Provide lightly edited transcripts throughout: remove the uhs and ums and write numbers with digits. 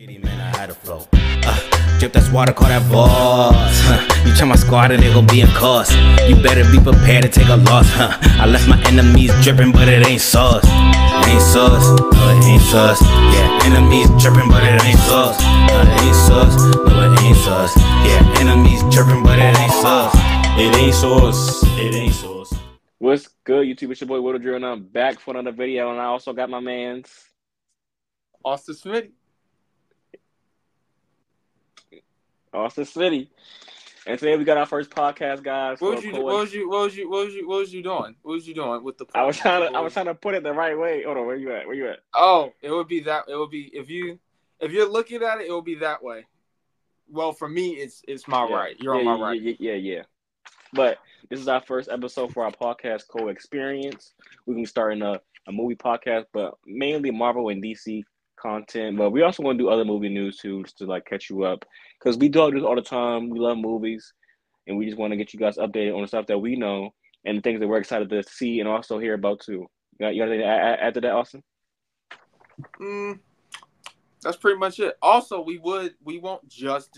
Man, I had a flow. Drip that's water, call that boss. You try my squad and it gon' be a cost. You better be prepared to take a loss. I left my enemies dripping, but it ain't sauce. It ain't sauce, no it ain't sauce. Yeah, enemies dripping, but it ain't sauce. No it ain't sauce, no it ain't sauce. Yeah, enemies dripping, but it ain't sauce. It ain't sauce, it ain't sauce. What's good, YouTube? It's your boy Will Drill, and I'm back for another video. And I also got my man's Auster Smitty. Auster Smitty. And today we got our first podcast, guys. What was you doing? What was you doing with the? I was trying to put it the right way. Hold on, where you at? Oh, it would be if you're looking at it, it will be that way. Well, for me, it's my right. You're on my right. Yeah. But this is our first episode for our podcast co-experience. We're gonna be starting a movie podcast, but mainly Marvel and DC content. But we also want to do other movie news too, just to like catch you up, because we do this all the time. We love movies, and we just want to get you guys updated on the stuff that we know and the things that we're excited to see and also hear about too. You got anything to add to that, Austin? That's pretty much it. Also, we won't just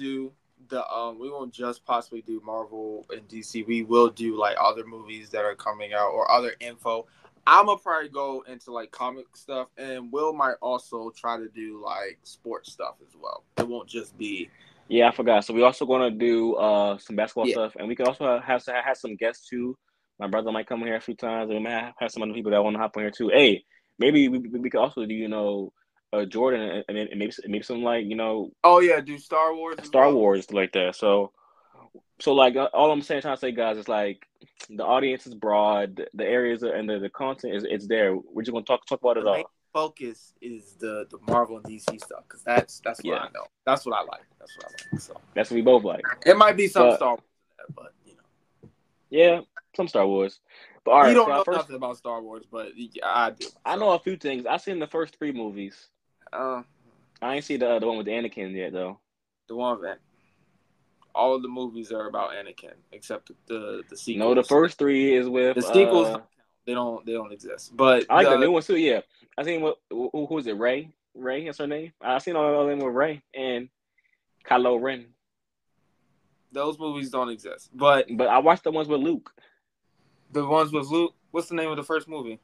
possibly do Marvel and DC. We will do like other movies that are coming out or other info. I'm gonna probably go into like comic stuff, and Will might also try to do like sports stuff as well. It won't just be. Yeah, I forgot. So we also gonna do some basketball stuff, and we can also have some guests too. My brother might come here a few times, and we might have some other people that want to hop on here too. Hey, maybe we could also do Jordan and maybe some like Oh yeah, do Star Wars. Wars like that. So like all I'm trying to say, guys, is like the audience is broad, the areas and the content is there. We're just gonna talk about it all. Main focus is the Marvel and DC stuff, because that's what I know. That's what I like. So that's what we both like. It might be some Star Wars, but yeah, some Star Wars. But all right, you don't know nothing about Star Wars, but I do. So. I know a few things. I've seen the first 3 movies. I ain't see the one with Anakin yet though. The one with all of the movies are about Anakin except the sequels. No, the first 3 is with the sequels. They don't exist. But I like the new ones too. Yeah, I seen who is it? Ray. That's her name. I seen all of them with Ray and Kylo Ren. Those movies don't exist. But I watched the ones with Luke. The ones with Luke. What's the name of the first movie?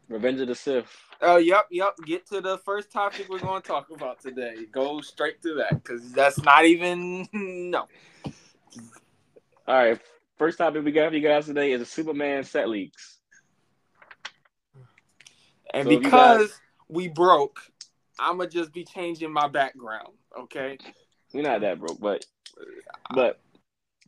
Revenge of the Sith. Oh, yep. Get to the first topic we're going to talk about today. Go straight to that, because that's not even no. All right. First topic we got for you guys today is the Superman set leaks. And so because we broke, I'm going to just be changing my background, okay? We're not that broke, but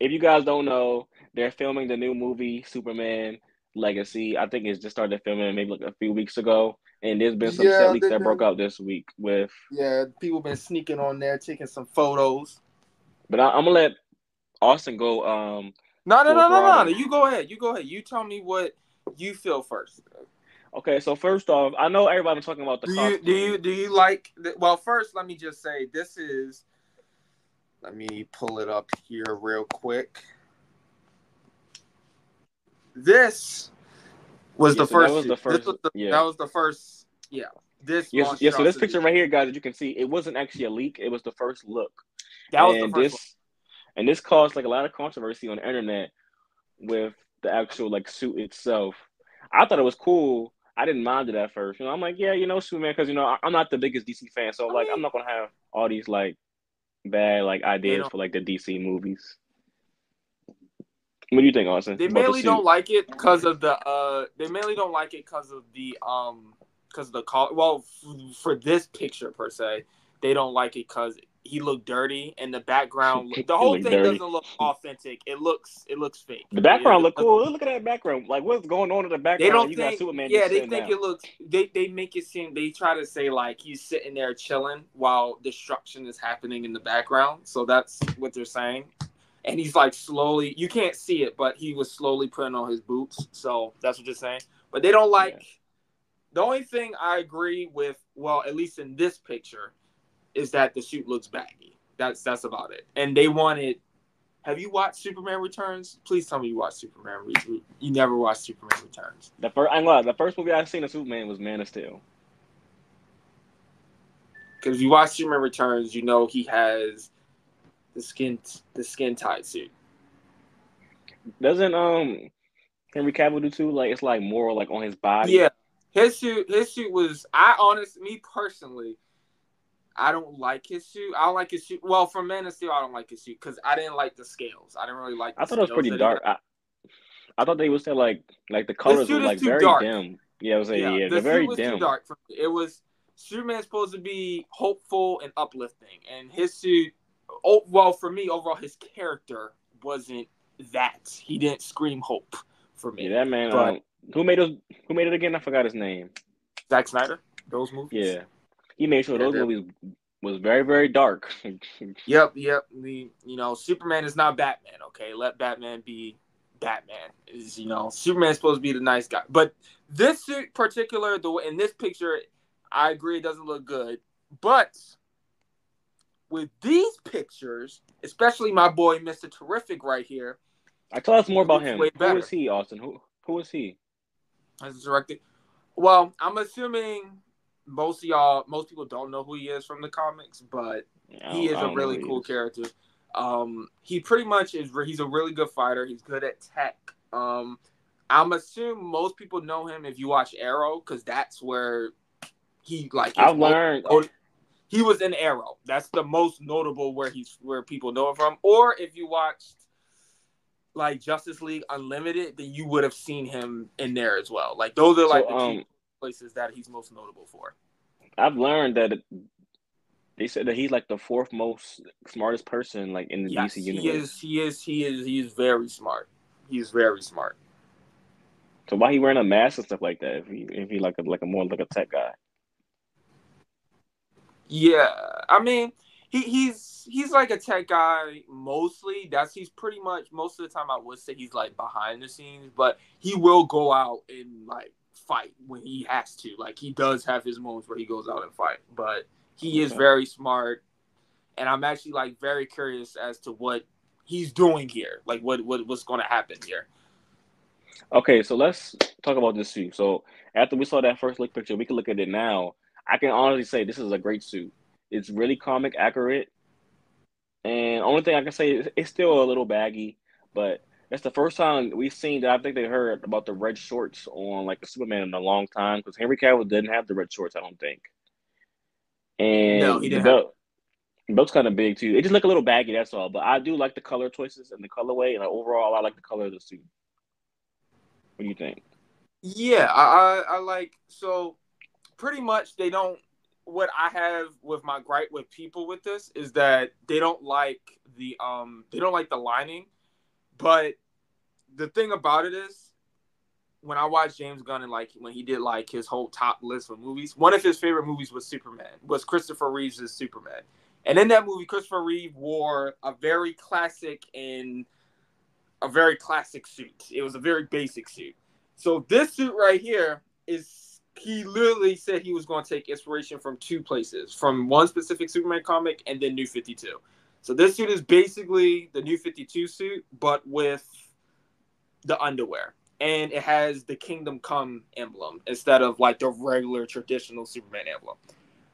if you guys don't know, they're filming the new movie, Superman Legacy. I think it's just started filming maybe like a few weeks ago. And there's been some set leaks that broke out this week with... Yeah, people been sneaking on there, taking some photos. But I'm going to let Austin go... No. You go ahead. You tell me what you feel first. Okay, so first off, I know everybody been talking about the costume. Do you like... Well, first, let me just say, this is... Let me pull it up here real quick. This was the first. That was the first. Yeah. So this picture right here, guys, that you can see, it wasn't actually a leak. It was the first look. That was the first one. And this caused like a lot of controversy on the internet with the actual like suit itself. I thought it was cool. I didn't mind it at first. I'm like, yeah, Superman, because I'm not the biggest DC fan, so I'm not gonna have all these like bad like ideas for like the DC movies. What do you think, Austin? They mainly don't like it because of the Well, for this picture per se, they don't like it because he looked dirty and the background. The whole thing doesn't look authentic. It looks fake. The background look cool. Look at that background. Like, what's going on in the background? They don't you think. Got Superman Yeah, they think it looks. They make it seem. They try to say like he's sitting there chilling while destruction is happening in the background. So that's what they're saying. And he's like slowly, you can't see it, but he was slowly putting on his boots. So that's what you're saying. But they don't like, The only thing I agree with, well, at least in this picture, is that the suit looks baggy. That's about it. And they wanted, have you watched Superman Returns? Please tell me you watched Superman Returns. You never watched Superman Returns. The first movie I've seen of Superman was Man of Steel. Because if you watch Superman Returns, you know he has the skin tight suit. Doesn't Henry Cavill do too? Like it's like more like on his body. Yeah, his suit was. Me personally, I don't like his suit. I don't like his suit. Well, from Man of Steel, I don't like his suit because I didn't like the scales. I didn't really like. I thought it was pretty dark. I thought they would say like the colors were like very dark. dim. Yeah, I was saying yeah, they're very was dim. Too dark for me. It was Superman's supposed to be hopeful and uplifting, and his suit. Oh well, for me overall, his character wasn't that. He didn't scream hope for me. Yeah, that man. But, who made those? Who made it again? I forgot his name. Zack Snyder. Those movies. Yeah, he made sure those movies was very, very dark. Yep. Superman is not Batman. Okay, let Batman be Batman. Superman's supposed to be the nice guy. But this suit, particular, in this picture, I agree it doesn't look good. But with these pictures, especially my boy Mr. Terrific right here. Tell us more about him. Who is he, Austin? Who is he? As directed. Well, I'm assuming most people don't know who he is from the comics, but he is a really cool character. He pretty much he's a really good fighter. He's good at tech. I'm assuming most people know him if you watch Arrow, because that's where he I've learned. He was in Arrow. That's the most notable where people know him from. Or if you watched like Justice League Unlimited, then you would have seen him in there as well. Like those are like the key places that he's most notable for. I've learned that they said that he's like the fourth most smartest person like in the DC universe. He is very smart. He's very smart. So why he wearing a mask and stuff like that? If he like a more like a tech guy. Yeah, I mean, he's like a tech guy mostly. He's pretty much most of the time I would say he's like behind the scenes, but he will go out and like fight when he has to. Like he does have his moments where he goes out and fight, but he is very smart, and I'm actually like very curious as to what he's doing here. Like what's going to happen here. Okay, so let's talk about this suit. So after we saw that first look picture, we can look at it now. I can honestly say this is a great suit. It's really comic accurate. And only thing I can say is it's still a little baggy, but that's the first time we've seen that I think they heard about the red shorts on like the Superman in a long time, because Henry Cavill didn't have the red shorts, I don't think. And no, he didn't. The belt's kind of big too. It just look a little baggy, that's all. But I do like the color choices and the colorway, and overall I like the color of the suit. What do you think? Yeah, I like, so pretty much they don't, what I have with my gripe with people with this is that they don't like the lining. But the thing about it is, when I watched James Gunn and like when he did like his whole top list of movies, one of his favorite movies was Christopher Reeve's Superman. And in that movie, Christopher Reeve wore a very classic suit. It was a very basic suit. So this suit right here he literally said he was going to take inspiration from two places, from one specific Superman comic and then New 52. So this suit is basically the New 52 suit, but with the underwear. And it has the Kingdom Come emblem instead of like the regular traditional Superman emblem.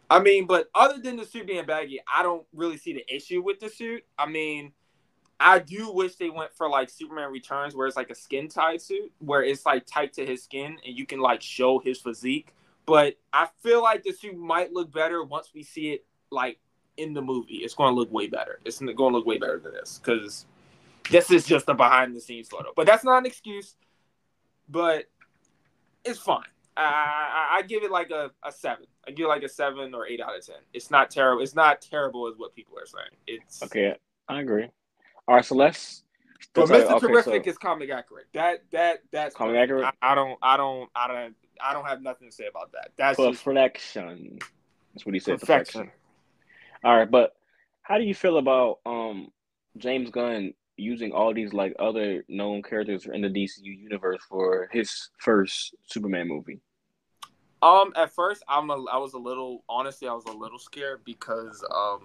I mean, but other than the suit being baggy, I don't really see the issue with the suit. I mean, I do wish they went for like Superman Returns, where it's like a skin tight suit, where it's like tight to his skin and you can like show his physique. But I feel like the suit might look better once we see it like in the movie. It's going to look way better. It's going to look way better than this, because this is just a behind the scenes photo. But that's not an excuse. But it's fine. I give it like a 7. I give it like a 7 or 8 out of 10. It's not terrible. It's not terrible as what people are saying. It's okay. I agree. All right, so let's. But Mr. Terrific is comic accurate. That's comic accurate. I don't have nothing to say about that. That's perfection. That's what he said. Perfection. All right, but how do you feel about James Gunn using all these like other known characters in the DCU universe for his first Superman movie? At first I was a little scared because I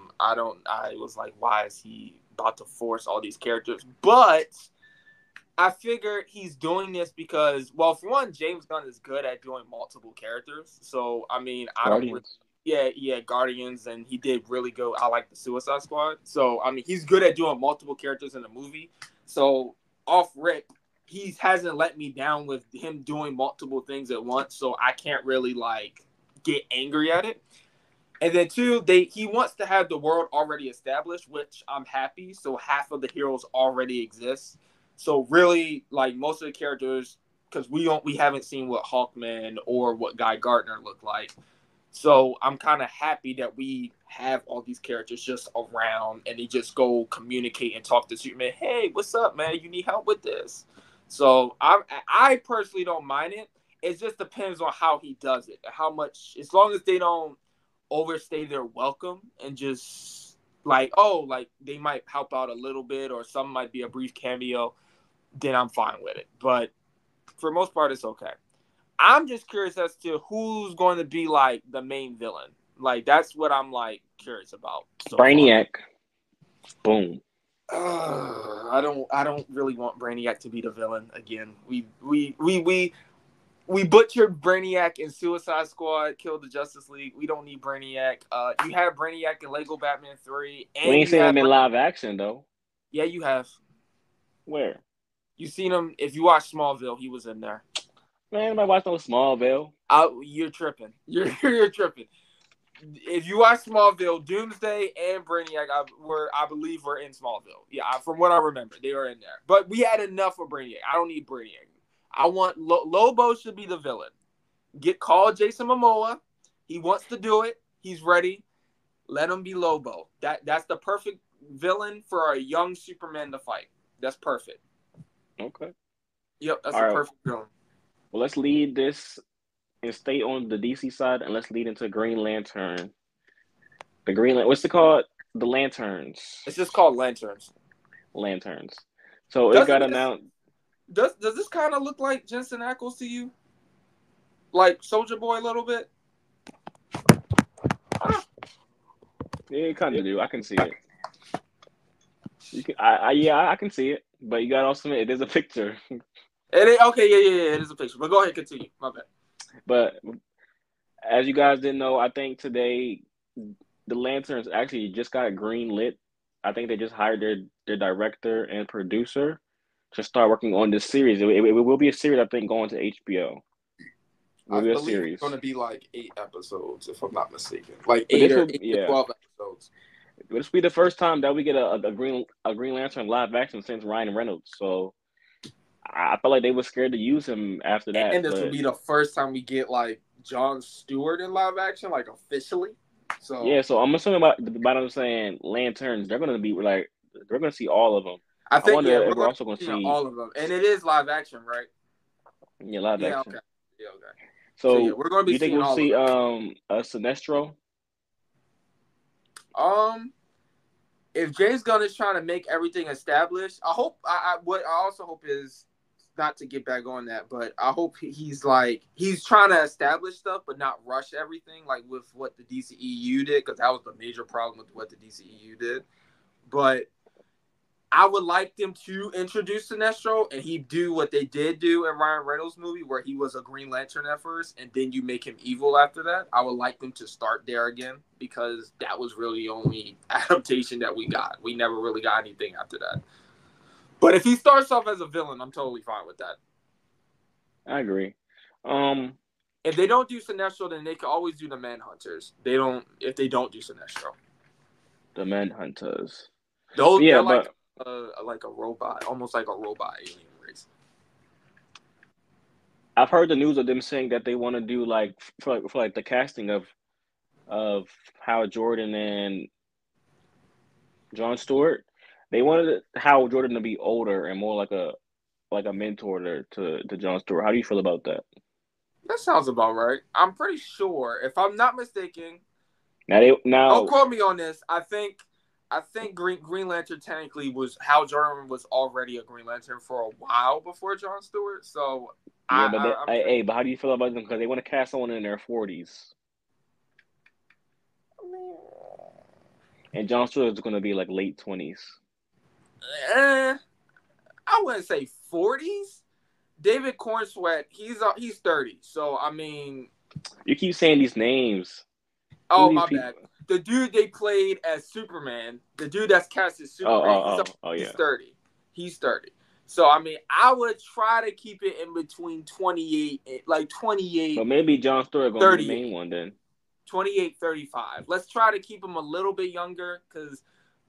was like, why is he about to force all these characters? But I figured he's doing this because, well, for one, James Gunn is good at doing multiple characters. So I mean, yeah, Guardians, and he did really good. I like the Suicide Squad. So I mean, he's good at doing multiple characters in a movie. So off rip, he hasn't let me down with him doing multiple things at once. So I can't really like get angry at it. And then two, he wants to have the world already established, which I'm happy. So half of the heroes already exist. So really, like most of the characters, because we haven't seen what Hawkman or what Guy Gardner looked like. So I'm kind of happy that we have all these characters just around, and they just go communicate and talk to Superman. Hey, what's up, man? You need help with this? So I personally don't mind it. It just depends on how he does it, how much. As long as they don't overstay their welcome and just like they might help out a little bit, or some might be a brief cameo, then I'm fine with it. But for the most part, it's okay. I'm just curious as to who's going to be like the main villain. Like that's what I'm like curious about. So Brainiac. Boom. I don't really want Brainiac to be the villain again. We butchered Brainiac in Suicide Squad, killed the Justice League. We don't need Brainiac. You have Brainiac in Lego Batman 3. And we ain't seen him in live action though. Yeah, you have. Where? You seen him? If you watch Smallville, he was in there. Man, I watched no Smallville. You're tripping. You're tripping. If you watch Smallville, Doomsday and Brainiac, I believe were in Smallville. Yeah, from what I remember, they were in there. But we had enough of Brainiac. I don't need Brainiac. I want Lobo should be the villain. Call Jason Momoa. He wants to do it. He's ready. Let him be Lobo. That's the perfect villain for a young Superman to fight. That's perfect. Okay. Yep, that's All a right. perfect villain. Well, let's lead this and stay on the DC side, and let's lead into Green Lantern. What's it called? The Lanterns. It's just called Lanterns. Lanterns. So it got announced. Does this kind of look like Jensen Ackles to you? Like Soldier Boy a little bit? Yeah, it kind of do. I can see it. I can see it. But you got to also admit, it is a picture. Okay, yeah, it is a picture. But go ahead, continue. My bad. But as you guys didn't know, I think today the Lanterns actually just got green lit. I think they just hired their director and producer to start working on this series. It will be a series, I think, going to HBO. I believe it's going to be like 8 episodes, if I'm not mistaken. Like 8 to 12 episodes. This will be the first time that we get a Green Lantern live action since Ryan Reynolds. So I felt like they were scared to use him after that. And this will be the first time we get like Jon Stewart in live action, like officially. So yeah, so I'm assuming by them saying Lanterns, they're gonna be like they're gonna see all of them. I think we're also gonna see all of them, and it is live action, right? Yeah, live action. Okay. Yeah, okay. So we're gonna be. You think we'll see a Sinestro? If James Gunn is trying to make everything established, I hope. What I also hope is not to get back on that, but I hope he's trying to establish stuff, but not rush everything, like with what the DCEU did, because that was the major problem with what the DCEU did. But I would like them to introduce Sinestro, and he do what they did do in Ryan Reynolds' movie, where he was a Green Lantern at first, and then you make him evil after that. I would like them to start there again, because that was really the only adaptation that we got. We never really got anything after that. But if he starts off as a villain, I'm totally fine with that. I agree. If they don't do Sinestro, then they can always do the Manhunters. If they don't do Sinestro. The Manhunters. They're like a robot, almost like a robot alien race. I've heard the news of them saying that they want to do like for the casting of Hal Jordan and Jon Stewart. They wanted Hal Jordan to be older and more like a mentor to Jon Stewart. How do you feel about that? That sounds about right. I'm pretty sure, if I'm not mistaken. Now don't quote me on this. I think Green Lantern technically Hal Jordan was already a Green Lantern for a while before Jon Stewart. So but how do you feel about them? Because they want to cast someone in their 40s. And Jon Stewart is going to be like late 20s. I wouldn't say 40s. David Cornsweet, he's 30. So I mean, you keep saying these names. Oh, these my people? bad. The dude they played as Superman, the dude that's cast as Superman, he's 30. He's 30. So, I mean, I would try to keep it in between 28. But maybe Jon Stewart going to be the main one then. 28, 35. Let's try to keep him a little bit younger because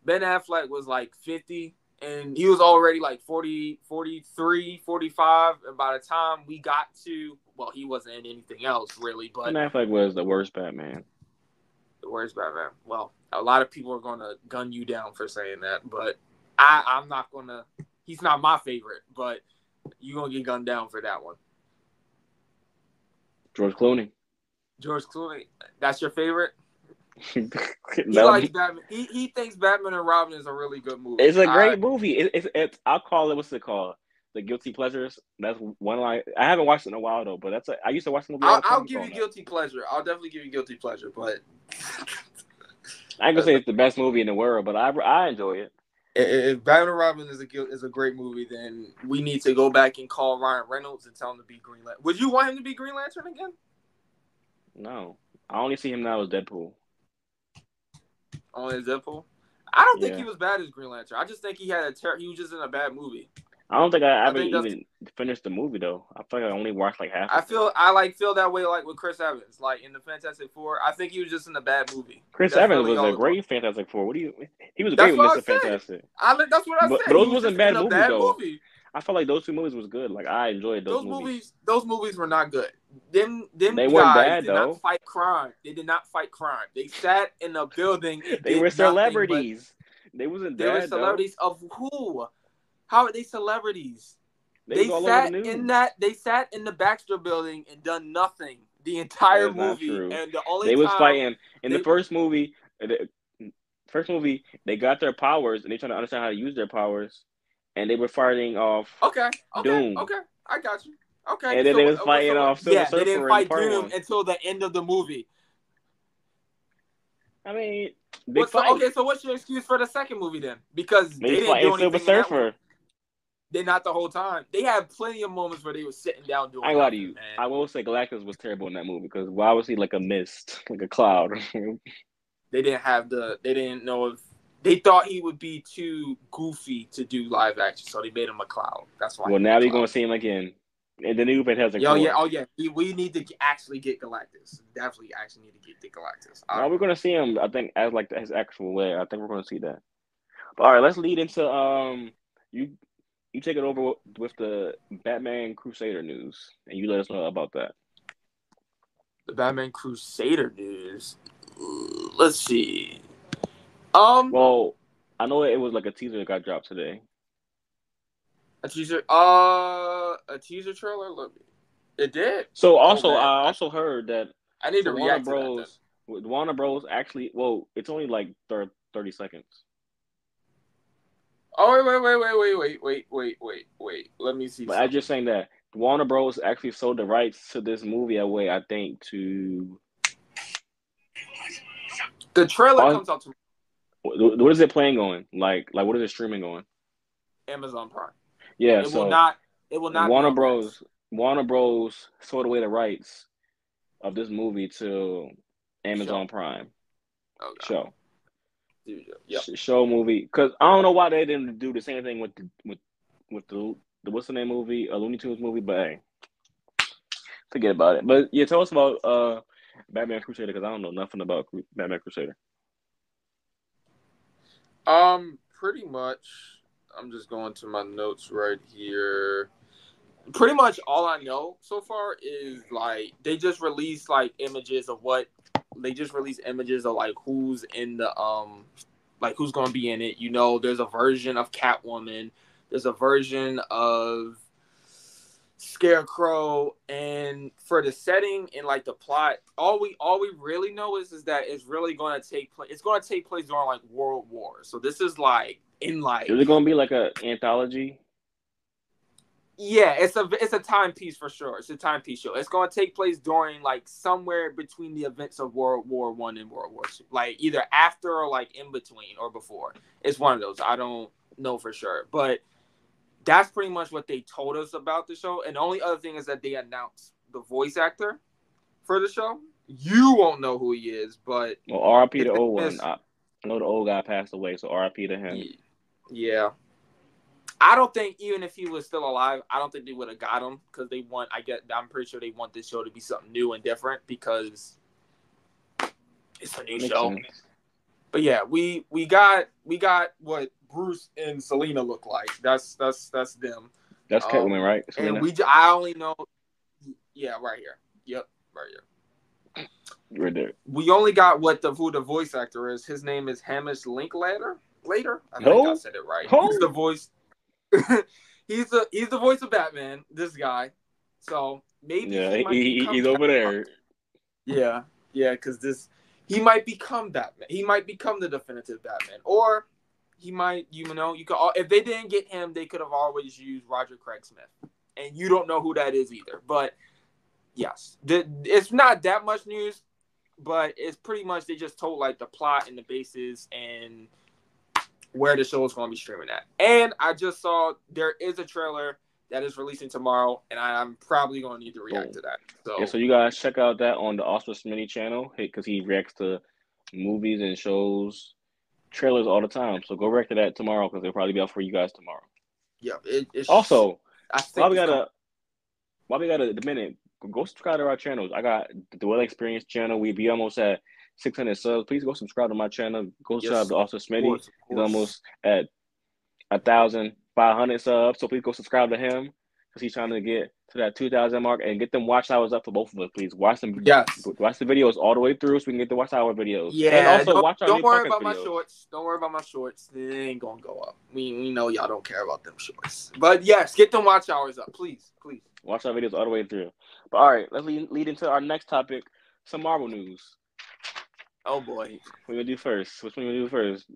Ben Affleck was like 50 and he was already like 40, 43, 45. And by the time we got to, well, he wasn't in anything else really, but Ben Affleck was the worst Batman. The worst Batman. Well, a lot of people are going to gun you down for saying that, but I'm not going to. He's not my favorite, but you're going to get gunned down for that one. George Clooney. That's your favorite? He No. likes Batman. He thinks Batman and Robin is a really good movie. It's a great movie. It's I'll call it, what's it called? The Guilty Pleasures. That's one I haven't watched it in a while though, but I used to watch the movie. I'll give you Guilty Pleasure. I'll definitely give you Guilty Pleasure, but I ain't gonna say it's the best movie in the world, but I enjoy it. If Batman and Robin is a great movie, then we need to go back and call Ryan Reynolds and tell him to be Green Lantern. Would you want him to be Green Lantern again? No, I only see him now as Deadpool. Only as Deadpool? I don't think he was bad as Green Lantern. I just think he had he was just in a bad movie. I don't think I ever even finished the movie though. I feel like I only watched like half. I feel that way like with Chris Evans, like in the Fantastic Four. I think he was just in a bad movie. Chris Evans was a great Fantastic Four. He was great with Mr. Fantastic. That's what I said. But those wasn't bad movies though. I felt like those two movies was good. Like I enjoyed those movies. Those movies were not good. Them they guys weren't bad, did not fight crime. They did not fight crime. They sat in a building. They were celebrities. They wasn't bad. They were celebrities of who? How are they celebrities? They sat in the Baxter Building and done nothing the entire movie. And the only they was fighting in the first movie. They got their powers and they trying to understand how to use their powers, and they were fighting off. Doom. Okay, I got you. Okay, and then they was fighting off. Silver Surfer. They didn't fight Doom until the end of the movie. I mean, so what's your excuse for the second movie then? Because they didn't fighting do anything. Silver Surfer. They're not the whole time. They had plenty of moments where they were sitting down doing. I lie to you. Man. I will say Galactus was terrible in that movie because why was he like a mist, like a cloud? They didn't know if they thought he would be too goofy to do live action, so they made him a cloud. That's why. Well, now they're gonna see him again in the new Fantastic Four. We need to actually get Galactus. Definitely, actually need to get the Galactus. No, we're gonna see him. I think as like his actual way. I think we're gonna see that. But all right, let's lead into You take it over with the Batman Crusader news, and you let us know about that. The Batman Crusader news. Let's see. Well, I know it was like a teaser that got dropped today. A teaser. A teaser trailer. Look, it did. So also, I also heard that I need to react to that. Warner Bros. Actually, it's only like 30 seconds. Oh, wait. Let me see. But I'm just saying that Warner Bros. Actually sold the rights to this movie away, I think, to... The trailer comes out tomorrow. What is it playing on? Like what is it streaming on? Amazon Prime. Yeah, it will not Warner Bros. Sold away the rights of this movie to Amazon Prime. Okay. Show. Yep. Show movie, because I don't know why they didn't do the same thing with the what's the name movie, a Looney Tunes movie, but hey, forget about it. But yeah, tell us about Batman Crusader, because I don't know nothing about Batman Crusader. Pretty much, I'm just going to my notes right here. Pretty much all I know so far is like they just released like images of like who's in the like who's gonna be in it. You know, there's a version of Catwoman, there's a version of Scarecrow, and for the setting and like the plot, all we really know is that it's really gonna take place. It's gonna take place during like World War. So this is like in like. Is it gonna be like an anthology? Yeah, it's a timepiece for sure. It's a timepiece show. It's going to take place during like somewhere between the events of World War I and World War II, like either after or like in between or before. It's one of those. I don't know for sure, but that's pretty much what they told us about the show. And the only other thing is that they announced the voice actor for the show. You won't know who he is, but Well, R.I.P. his the old name one. is, I know the old guy passed away, so R.I.P. to him. yeah. I don't think even if he was still alive, I don't think they would have got him because I'm pretty sure they want this show to be something new and different because it's a new Makes show. sense. But yeah, we got what Bruce and Selena look like. That's them. That's Catwoman, right? And Selena? I only know, yeah, right here. Yep, right here. Right there. We only got who the voice actor is. His name is Hamish Linklater. I think I Who? said it right. Who? He's the voice. he's the voice of Batman. This guy. So maybe he's over there. Yeah, because he might become Batman. He might become the definitive Batman, or he might. You could. If they didn't get him, they could have always used Roger Craig Smith, and you don't know who that is either. But yes, it's not that much news, but it's pretty much they just told like the plot and the basis and where the show is going to be streaming at. And I just saw there is a trailer that is releasing tomorrow, and I'm probably going to need to react to that. So yeah, so you guys check out that on the Auster Smitty channel because he reacts to movies and shows, trailers all the time. So go react to that tomorrow because it'll probably be out for you guys tomorrow. yeah, it's Also, I think while we got a minute, go subscribe to our channels. I got the TheWillExperience channel. We almost at 600 subs. Please go subscribe to my channel. Go subscribe to Auster Smitty. He's almost at 1,500 subs. So please go subscribe to him because he's trying to get to that 2,000 mark and get them watch hours up for both of us. Please watch the videos all the way through so we can get the watch hour videos. Yeah, and also watch our don't new worry podcast about my videos. shorts. Don't worry about my shorts. They ain't gonna go up. We know y'all don't care about them shorts. But yes, get them watch hours up, please. Watch our videos all the way through. But all right, let's lead into our next topic, some Marvel news. Oh boy. What we gonna do first? Which one you gonna do first?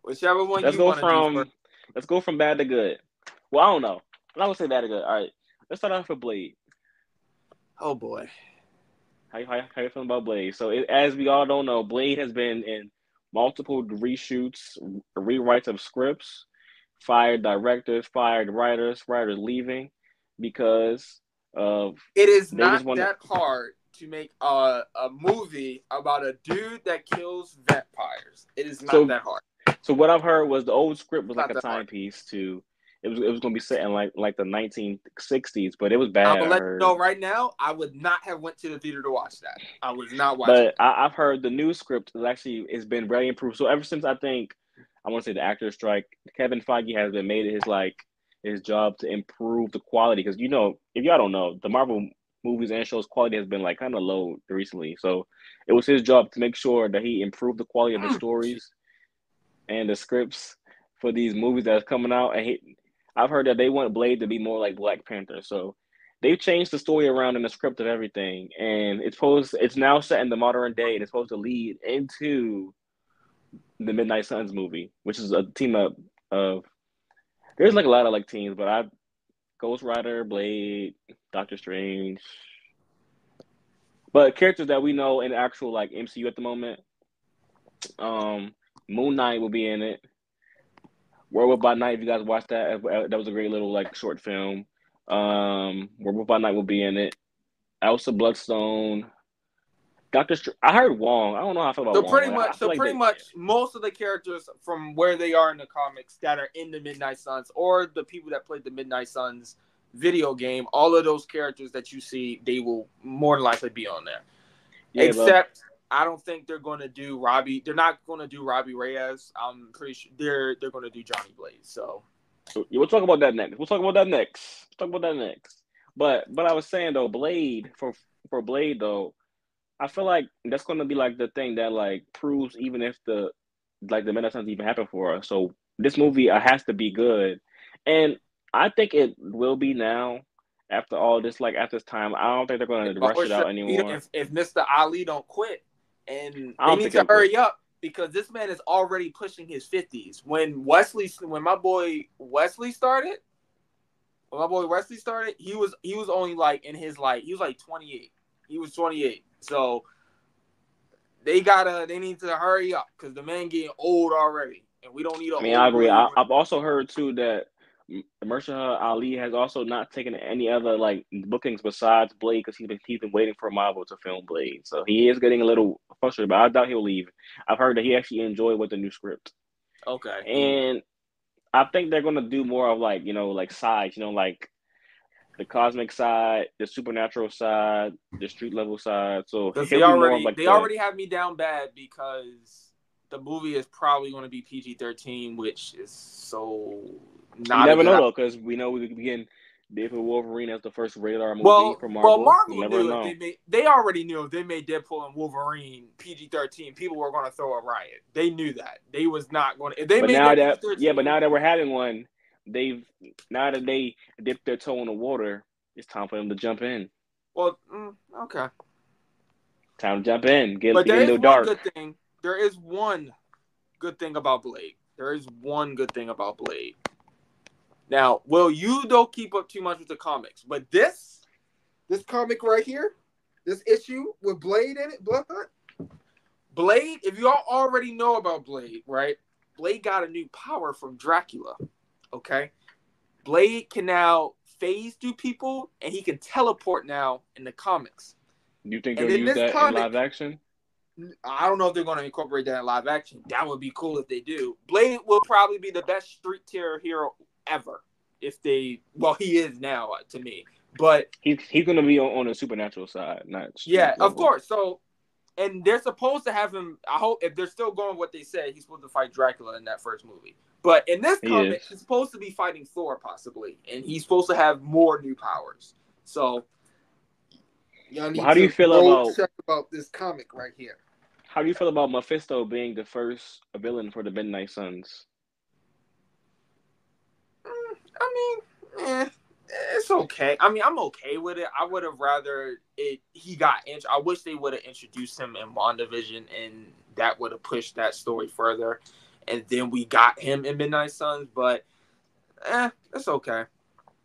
Whichever one Let's you want to do first. Let's go from bad to good. Well, I don't know. I'm not gonna say bad to good. All right, let's start off with Blade. Oh boy. How you feeling about Blade? So as we all don't know, Blade has been in multiple reshoots, rewrites of scripts, fired directors, fired writers leaving because of it is not that hard to make a movie about a dude that kills vampires. It is not that hard. So what I've heard was the old script was like a timepiece to it was going to be set in like the 1960s, but it was bad. I'm gonna let you know right now, I would not have went to the theater to watch that. I was not watching. But I've heard the new script has been very improved. So ever since I want to say the actor strike, Kevin Feige has been made it his job to improve the quality because if y'all don't know, the Marvel movies and shows quality has been like kind of low recently. So it was his job to make sure that he improved the quality of the stories and the scripts for these movies that's coming out. And I've heard that they want Blade to be more like Black Panther. So they've changed the story around in the script of everything. And it's now set in the modern day and it's supposed to lead into the Midnight Suns movie, which is a team up of there's like a lot of like teams, but Ghost Rider, Blade, Doctor Strange. But characters that we know in actual like MCU at the moment. Moon Knight will be in it. Werewolf by Night, if you guys watched that was a great little like short film. Werewolf by Night will be in it. Elsa Bloodstone. I heard Wong. I don't know how I feel about Wong. Pretty much most of the characters from where they are in the comics that are in the Midnight Suns or the people that played the Midnight Suns video game, all of those characters that you see, they will more than likely be on there. Yeah, except I don't think they're going to do Robbie. They're not going to do Robbie Reyes. I'm pretty sure they're going to do Johnny Blaze. So we'll talk about that next. But I was saying though, Blade for Blade though, I feel like that's going to be like the thing that like proves even if the Midnight Suns even happen for us. So this movie has to be good, and I think it will be now. After all this, after this time, I don't think they're going to rush it out anymore. If Mr. Ali don't quit, and they need to hurry up because this man is already pushing his 50s. When my boy Wesley started, he was only like in his he was like 28. He was 28. So they need to hurry up because the man getting old already, and we don't need. I agree. I've also heard too that Mahershala Ali has also not taken any other like bookings besides Blade because he's been waiting for Marvel to film Blade. So he is getting a little frustrated, but I doubt he'll leave. I've heard that he actually enjoyed with the new script. Okay. And I think they're gonna do more of like, like sides, like the cosmic side, the supernatural side, the street level side. So Because he'll be more of like they already have me down bad because the movie is probably going to be PG-13, which is so not. You never know though, because we know we could begin David Wolverine as the first radar movie for Marvel. Well, Marvel you never knew know. they already knew if they made Deadpool and Wolverine PG-13, people were going to throw a riot. They knew that. They was not going to. If they but made now that that PG-13, but now that we're having one, now that they dipped their toe in the water, it's time for them to jump in. Well, okay. Time to jump in. But there is one dark. good thing. There is one good thing about Blade. Now, Will, you don't keep up too much with the comics, but this comic right here, this issue with Blade in it, Blood Hunt. Blade, if you all already know about Blade, right? Blade got a new power from Dracula. Okay? Blade can now phase through people, and he can teleport now in the comics. You think they'll use that in live action? I don't know if they're going to incorporate that in live action. That would be cool if they do. Blade will probably be the best street tier hero ever. If they, well, he is now to me. But he's going to be on the supernatural side, not of course. So, and they're supposed to have him. I hope if they're still going what they said, he's supposed to fight Dracula in that first movie. But in this comic, he's supposed to be fighting Thor possibly, and he's supposed to have more new powers. So, how do you feel about this comic right here? How do you feel about Mephisto being the first villain for the Midnight Suns? It's okay. I mean, I'm okay with it. I would have rather I wish they would have introduced him in WandaVision, and that would have pushed that story further. And then we got him in Midnight Suns, but it's okay.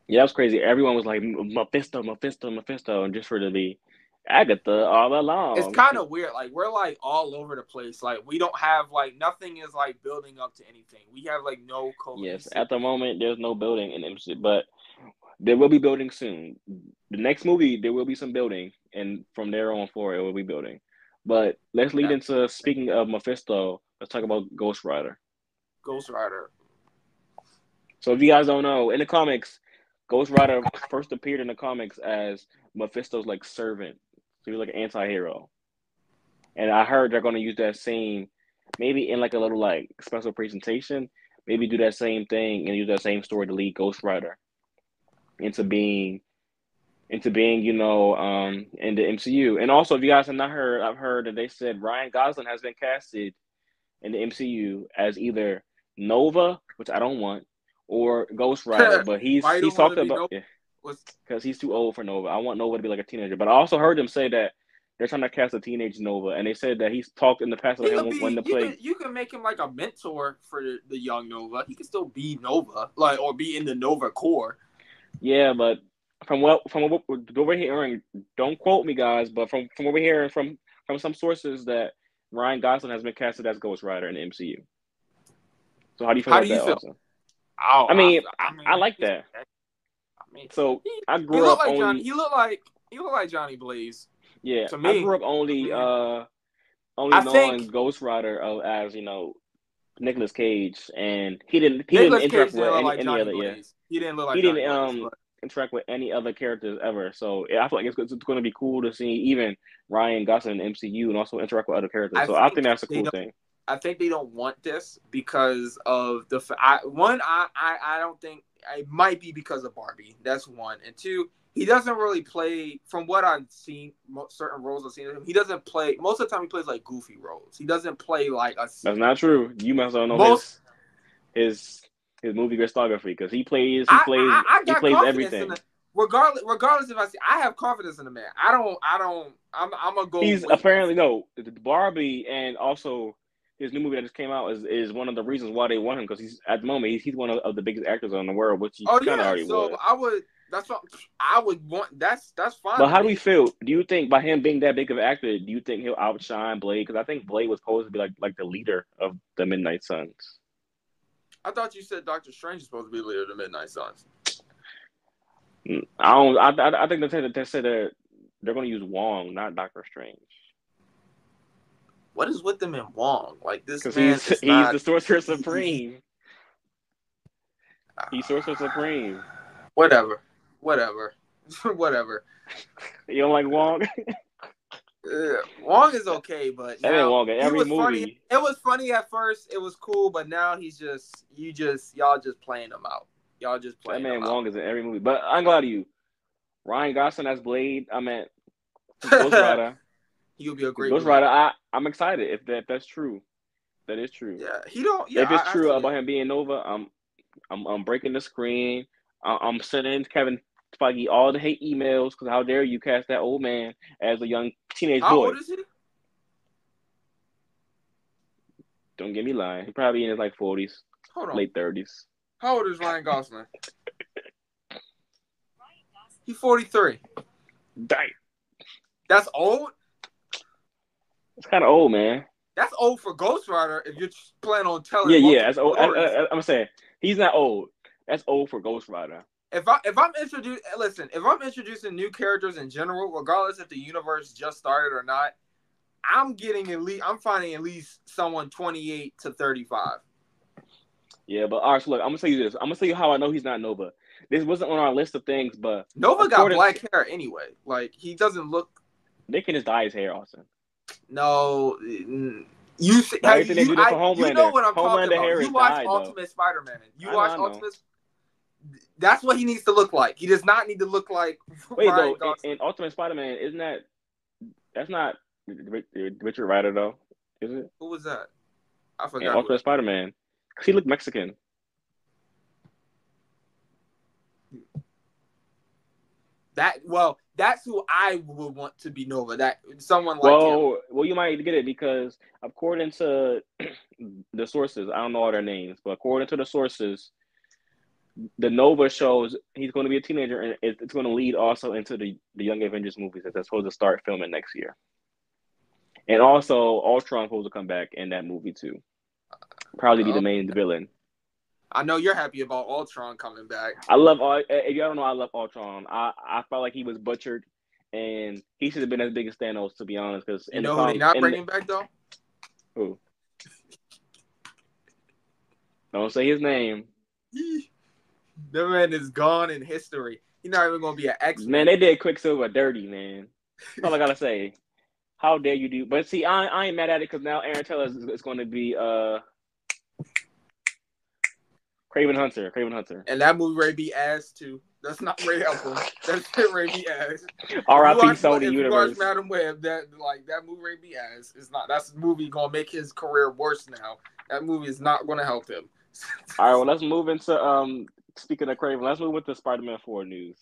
Yeah, that was crazy. Everyone was like, Mephisto, and just for it to be Agatha all along. It's kind of weird. Like, we're like all over the place. Like, we don't have like nothing is like building up to anything. We have like no cohesive. Yes, at the moment there's no building in MCU, but there will be building soon. The next movie there will be some building, and from there on forward it will be building. But let's lead into speaking of Mephisto. Let's talk about Ghost Rider. So if you guys don't know, in the comics, Ghost Rider first appeared in the comics as Mephisto's like servant. So he was like an anti-hero. And I heard they're going to use that same, maybe in like a little like special presentation, maybe do that same thing and use that same story to lead Ghost Rider into being, in the MCU. And also, if you guys have not heard, I've heard that they said Ryan Gosling has been casted in the MCU as either Nova, which I don't want, or Ghost Rider, but he's talked about because he's too old for Nova. I want Nova to be like a teenager, but I also heard them say that they're trying to cast a teenage Nova, and they said that he's talked in the past about him wanting to play. You can make him like a mentor for the young Nova. He can still be Nova, like, or be in the Nova core. Yeah, but from what we're hearing, don't quote me, guys, but from what we're hearing from some sources that Ryan Gosling has been casted as Ghost Rider in the MCU. So how do you feel about that? Also? I like that. So I grew up only. He looked like Johnny Blaze. Yeah, to me. I grew up only knowing Ghost Rider as Nicolas Cage, and he didn't interact with any other. Yeah, he didn't look like. He didn't interact with any other characters ever. So I feel like it's going to be cool to see even Ryan Gosling in the MCU and also interact with other characters. I think that's a cool thing. I think they don't want this because of the I don't think it might be because of Barbie. That's one, and two, he doesn't really play. From what I've seen, certain roles I've seen of him, he doesn't play. Most of the time, he plays like goofy roles. He doesn't play like a. That's not true. You must not know his movie discography because he plays everything. Regardless if I have confidence in the man. I'm gonna go. He's apparently Barbie, and also his new movie that just came out is one of the reasons why they want him, because he's at the moment he's one of the biggest actors in the world, which he kind of already was. That's what I would want. That's fine. But how do we feel? Do you think by him being that big of an actor, do you think he'll outshine Blade? Because I think Blade was supposed to be like the leader of the Midnight Suns. I thought you said Doctor Strange is supposed to be the leader of the Midnight Suns. I don't. I think they said that they're going to use Wong, not Doctor Strange. What is with them and Wong? Like this Because man he's the Sorcerer Supreme. He's Sorcerer Supreme. Whatever. You don't like Wong? Wong is okay, but That ain't Wong in every movie. Funny. It was funny at first. It was cool, but now he's y'all just playing him out. Y'all just playing him out. That man Wong is in every movie. But I'm glad of you. Ryan Gosling as Blade. I meant Ghost Rider. He'll be a great Ghost Rider. I'm excited if that's true. That is true. Yeah, he don't. Yeah, if it's true about him being Nova, I'm breaking the screen. I'm sending Kevin Feige all the hate emails because how dare you cast that old man as a young teenage boy? How old is he? Don't get me lying. He probably in his like 40s, late 30s. How old is Ryan Gosling? He's 43. Dang. That's old? It's kind of old, man. That's old for Ghost Rider if you're planning on telling. Yeah. That's old. I'm saying he's not old. That's old for Ghost Rider. If I'm introducing new characters in general, regardless if the universe just started or not, I'm finding at least someone 28 to 35. Yeah, but all right, so look, I'm gonna tell you this. I'm gonna tell you how I know he's not Nova. This wasn't on our list of things, but Nova got black hair anyway. Like he doesn't look. They can just dye his hair, Austin. No, you know what I'm talking about. You watch Ultimate Spider-Man. Ultimate. That's what he needs to look like. He does not need to look like. Wait, Ryan Gosling. In Ultimate Spider-Man, that's not Richard Rider though, is it? Who was that? I forgot. In Ultimate Spider-Man, because he looked Mexican. That's who I would want to be Nova. That someone like him. Well, you might get it because according to the sources, I don't know all their names, but according to the sources, the Nova shows he's going to be a teenager, and it's going to lead also into the Young Avengers movies that they're supposed to start filming next year. And also, Ultron's supposed to come back in that movie too. Probably be the main villain. I know you're happy about Ultron coming back. If you don't know, I love Ultron. I felt like he was butchered, and he should have been as big as Thanos, to be honest. Because who they not bringing back though? Who? Don't say his name. That man is gone in history. He's not even gonna be an X-Men. Man, they did Quicksilver dirty, man. That's all I gotta say. How dare you do? But see, I ain't mad at it because now Aaron Taylor is going to be Craven Hunter. And that movie Ray be ass too. That's not Ray helpful. That's Ray be ass. R.I.P. Sony Universe. If you watch Madam Web, that movie Ray be ass is not. That's the movie gonna make his career worse now. That movie is not gonna help him. All right, well, let's move into speaking of Craven, let's move into Spider-Man 4 news.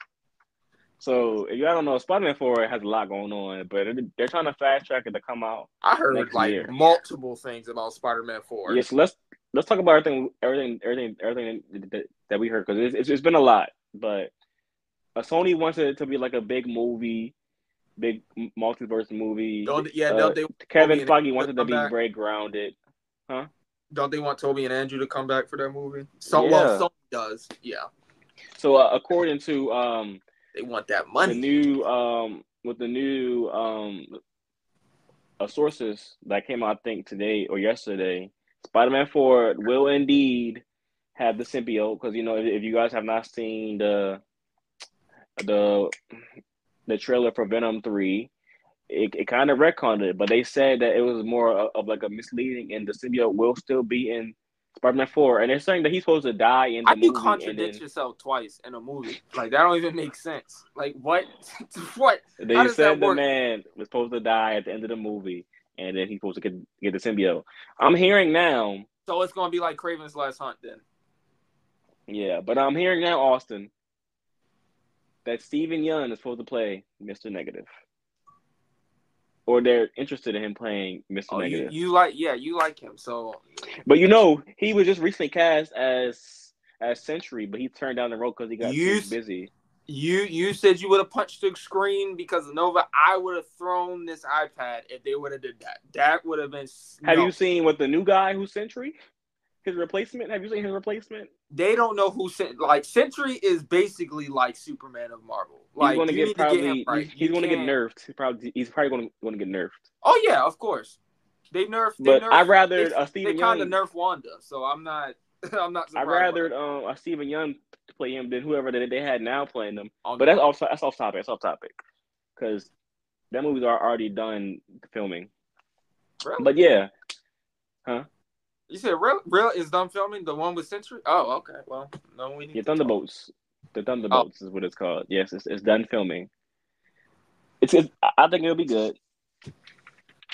So, if you don't know, Spider-Man 4 has a lot going on, but they're trying to fast track it to come out. I heard multiple things about Spider-Man 4. Yes, let's talk about everything that we heard because it's been a lot. But Sony wants it to be like a big movie, big multiverse movie. Kevin Feige wants it to be very grounded, huh? Don't they want Toby and Andrew to come back for that movie? Sony does, yeah. So according to they want that money. The new sources that came out, I think today or yesterday, Spider-Man 4 will indeed have the symbiote because if you guys have not seen the trailer for Venom 3. It kind of retconned it, but they said that it was more of like a misleading, and the symbiote will still be in Spider-Man 4, and they're saying that he's supposed to die in the movie. How you contradict yourself twice in a movie? Like that don't even make sense. Like what? What? They said the man was supposed to die at the end of the movie, and then he's supposed to get the symbiote. I'm hearing now. So it's gonna be like Kraven's Last Hunt then. Yeah, but I'm hearing now, Austin, that Steven Yeun is supposed to play Mr. Negative. Or they're interested in him playing Mr. Negative. You like him. So, but he was just recently cast as Sentry, but he turned down the role because he got too busy. You said you would have punched the screen because of Nova. I would have thrown this iPad if they would have did that. That would have been. Have you seen what the new guy who's Sentry? his replacement? Have you seen his replacement? They don't know who like Sentry is basically like Superman of Marvel. Like He's going to you get need to get him right. He's going to get nerfed. He's probably going to get nerfed. Oh yeah, of course. They nerfed. But I rather Stephen Young. They kind of nerfed Wanda, so I'm not. I'm not surprised. I rather a Stephen Young to play him than whoever that they had now playing them. But that's off topic. That's off topic because that movie's are already done filming. Really? But yeah, huh? You said real is done filming the one with Sentry? Oh, okay. Well, no, we need. Yeah, Thunderbolts. The Thunderbolts is what it's called. Yes, it's done filming. It's I think it'll be good.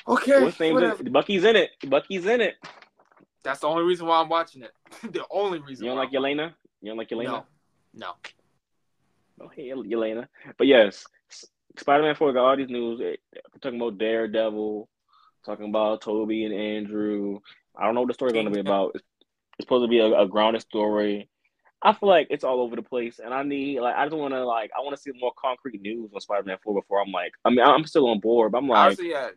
Okay. What's name? Bucky's in it. Bucky's in it. That's the only reason why I'm watching it. The only reason. You don't like Yelena? You don't like Yelena? No. Oh, hey, Yelena. But yes, Spider-Man 4 got all these news. We're talking about Daredevil, talking about Toby and Andrew. I don't know what the story's going to be about. It's supposed to be a grounded story. I feel like it's all over the place, and I just want to I want to see more concrete news on Spider-Man 4 before I'm still on board, but I'm like, honestly, yeah.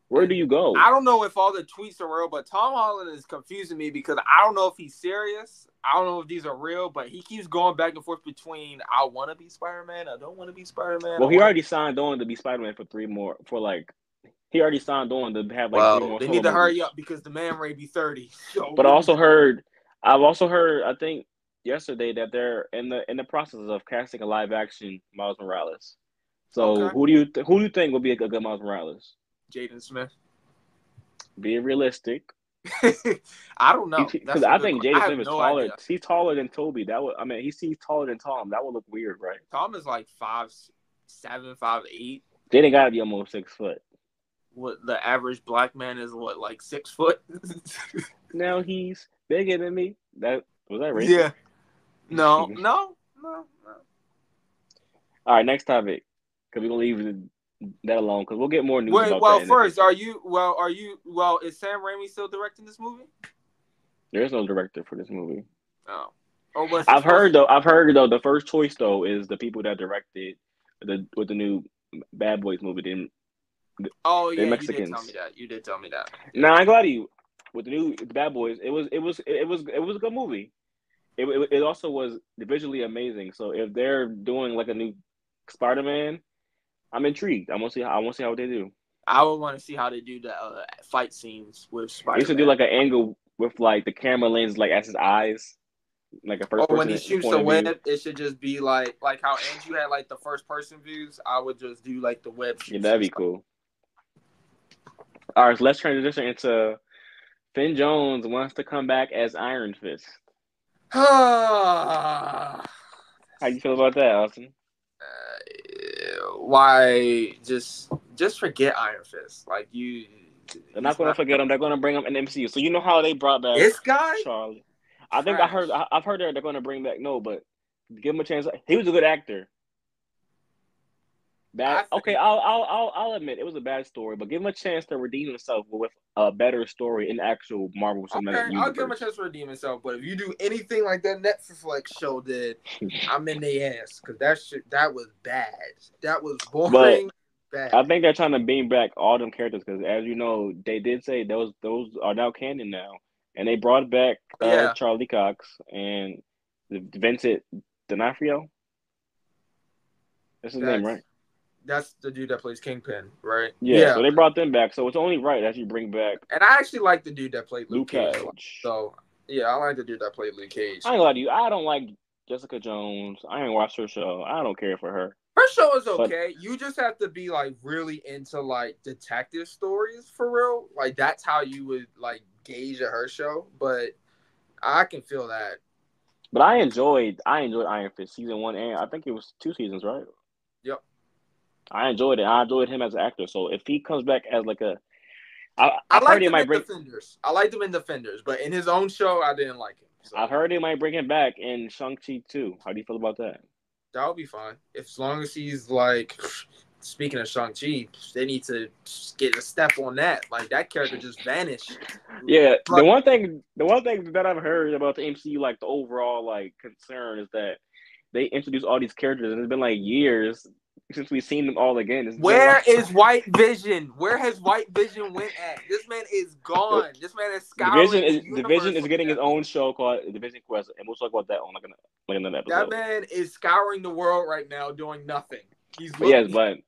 Where do you go? I don't know if all the tweets are real, but Tom Holland is confusing me because I don't know if he's serious. I don't know if these are real, but he keeps going back and forth between I want to be Spider-Man, I don't want to be Spider-Man. Well, he already signed on to be Spider-Man for he already signed on to have 3 more. They need to hurry up because the man Ray be 30. So but I've also heard, I think yesterday that they're in the process of casting a live action Miles Morales. So who do you think will be a good Miles Morales? Jaden Smith. Being realistic. I don't know. Because I think Jaden Smith is taller. Idea. He's taller than Toby. He's taller than Tom. That would look weird, right? Tom is like 5'7", 5'8". Jaden gotta be almost 6 foot. What the average black man is? What, like 6 foot? Now he's bigger than me. Was that racist? Yeah. No. All right, next topic. Because we're gonna leave that alone because we'll get more news about that. Well, first, is Sam Raimi still directing this movie? There is no director for this movie. Oh. I've heard though the first choice though is the people that directed with the new Bad Boys movie. The Mexicans. You did tell me that. Nah, I ain't gonna lie to you. With the new Bad Boys, it was a good movie. It also was visually amazing. So if they're doing like a new Spider-Man, I'm intrigued. I want to see how they do. I would want to see how they do the fight scenes with Spider-Man. They used to do like an angle with like the camera lens like as his eyes, like a first person. When he shoots the web, it should just be like how Andrew had like the first person views. I would just do like the web. Yeah, that'd be cool. All right, so let's transition into Finn Jones wants to come back as Iron Fist. How you feel about that, Austin? Why just forget Iron Fist? Like they're not going to forget him. They're going to bring him in MCU. So you know how they brought back this guy, Charlie. I've heard that they're going to bring back but give him a chance. He was a good actor. I'll admit it was a bad story, but give him a chance to redeem himself with a better story in actual Marvel Cinematic Universe. I'll give him a chance to redeem himself, but if you do anything like that Netflix show did, I'm in their ass because that was bad. That was boring. Bad. I think they're trying to bring back all them characters because, as you know, they did say those are now canon now, and they brought back Charlie Cox and Vincent D'Onofrio. That's his name, right? That's the dude that plays Kingpin, right? Yeah, so they brought them back. So it's only right that you bring back. And I actually like the dude that played Luke Cage. So, yeah, I like the dude that played Luke Cage. I ain't gonna lie to you. I don't like Jessica Jones. I ain't watched her show. I don't care for her. Her show is okay. But you just have to be, really into, detective stories for real. That's how you would, gauge her show. But I can feel that. But I enjoyed Iron Fist season 1, and I think it was 2 seasons, right? Yep. I enjoyed it. I enjoyed him as an actor. So if he comes back as I liked him in Defenders. I liked him in Defenders, but in his own show, I didn't like him. So. I've heard they might bring him back in Shang-Chi 2. How do you feel about that? That would be fine. As long as he's speaking of Shang-Chi, they need to get a step on that. That character just vanished. Yeah. The one thing that I've heard about the MCU, the overall concern is that they introduced all these characters and it's been years since we've seen them all again. Where is White Vision? Where has White Vision went at? This man is gone. This man is scouring the universe. Division is getting his own show called Division Quest, and we'll talk about that on like another episode. That man is scouring the world right now, doing nothing. He's yes, but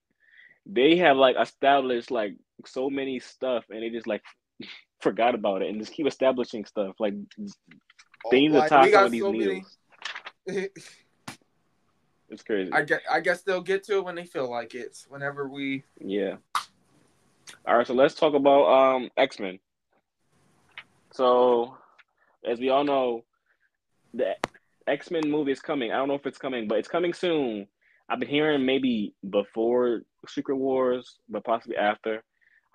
they have like established like so many stuff, and they just like forgot about it and just keep establishing stuff. Like they need to tie some of these needles. It's crazy. I guess they'll get to it when they feel like it. Whenever we. Yeah. All right, so let's talk about X-Men. So, as we all know, the X-Men movie is coming. I don't know if it's coming, but it's coming soon. I've been hearing maybe before Secret Wars, but possibly after.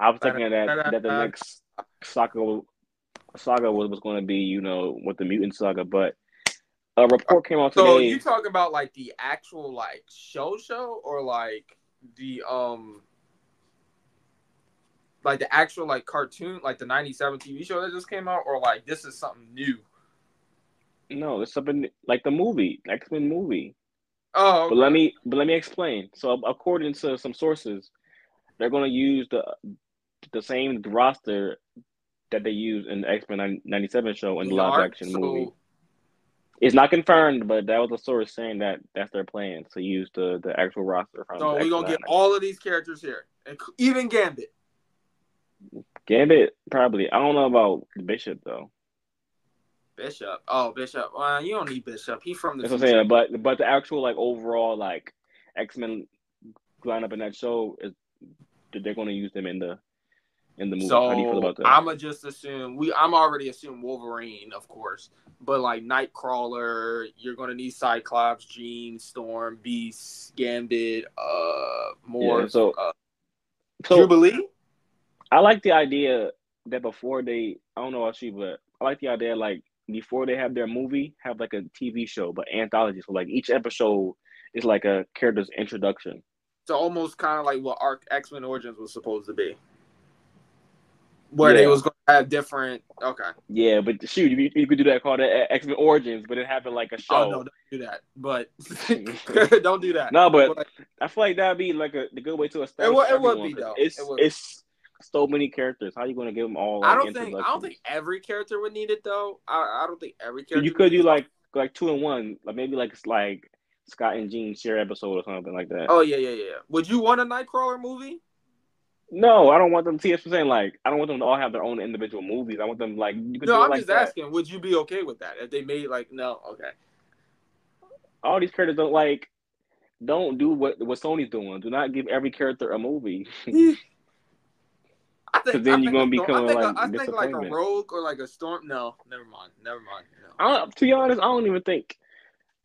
I was thinking that the next saga was going to be, you know, with the mutant saga, but a report came out today. So you talking about like the actual like show or like the like the actual like cartoon, like the 97 TV show that just came out, or like this is something new? No, it's something like the movie, X-Men movie. Oh, okay. But let me explain. So according to some sources, they're going to use the same roster that they used in the X-Men 97 show in the live action movie. It's not confirmed, but that was a source saying that that's their plan to use the actual roster. From so we're going to get all of these characters here, even Gambit. Gambit, probably. I don't know about Bishop, though. Bishop? Oh, Bishop. You don't need Bishop. He's from the That's what I'm saying, but the actual, like, overall, like, X-Men lineup in that show, is they're going to use them in the movie. So, how do you feel about that? I'm going to just assume, I'm already assuming Wolverine, of course. But, like, Nightcrawler, you're going to need Cyclops, Jean, Storm, Beast, Gambit, more. Yeah, so Jubilee? I like the idea that before I don't know about you, but I like the idea, like, before they have their movie, have, like, a TV show, but anthology. So, like, each episode is, like, a character's introduction. So, almost kind of like what X-Men Origins was supposed to be. Where they was going to have different. Okay. Yeah, but shoot, you could do that called X-Men Origins, but it happened like a show. Oh no, don't do that. But don't do that. No, but I feel like that'd be like the good way to establish. It would be though. It's so many characters. How are you going to give them all? Like, I don't think every character would need it though. I don't think every character. You could do like 2-in-1, like maybe like Scott and Jean share episode or something like that. Oh yeah. Would you want a Nightcrawler movie? No, I don't want them. See, that's what I'm saying. Like, I don't want them to all have their own individual movies. I want them like. You could I'm just asking. Would you be okay with that if they made like no? Okay. All these characters don't do what Sony's doing. Do not give every character a movie. Because then you're gonna become I think like a Rogue or like a Storm. No, never mind. No. To be honest, I don't even think.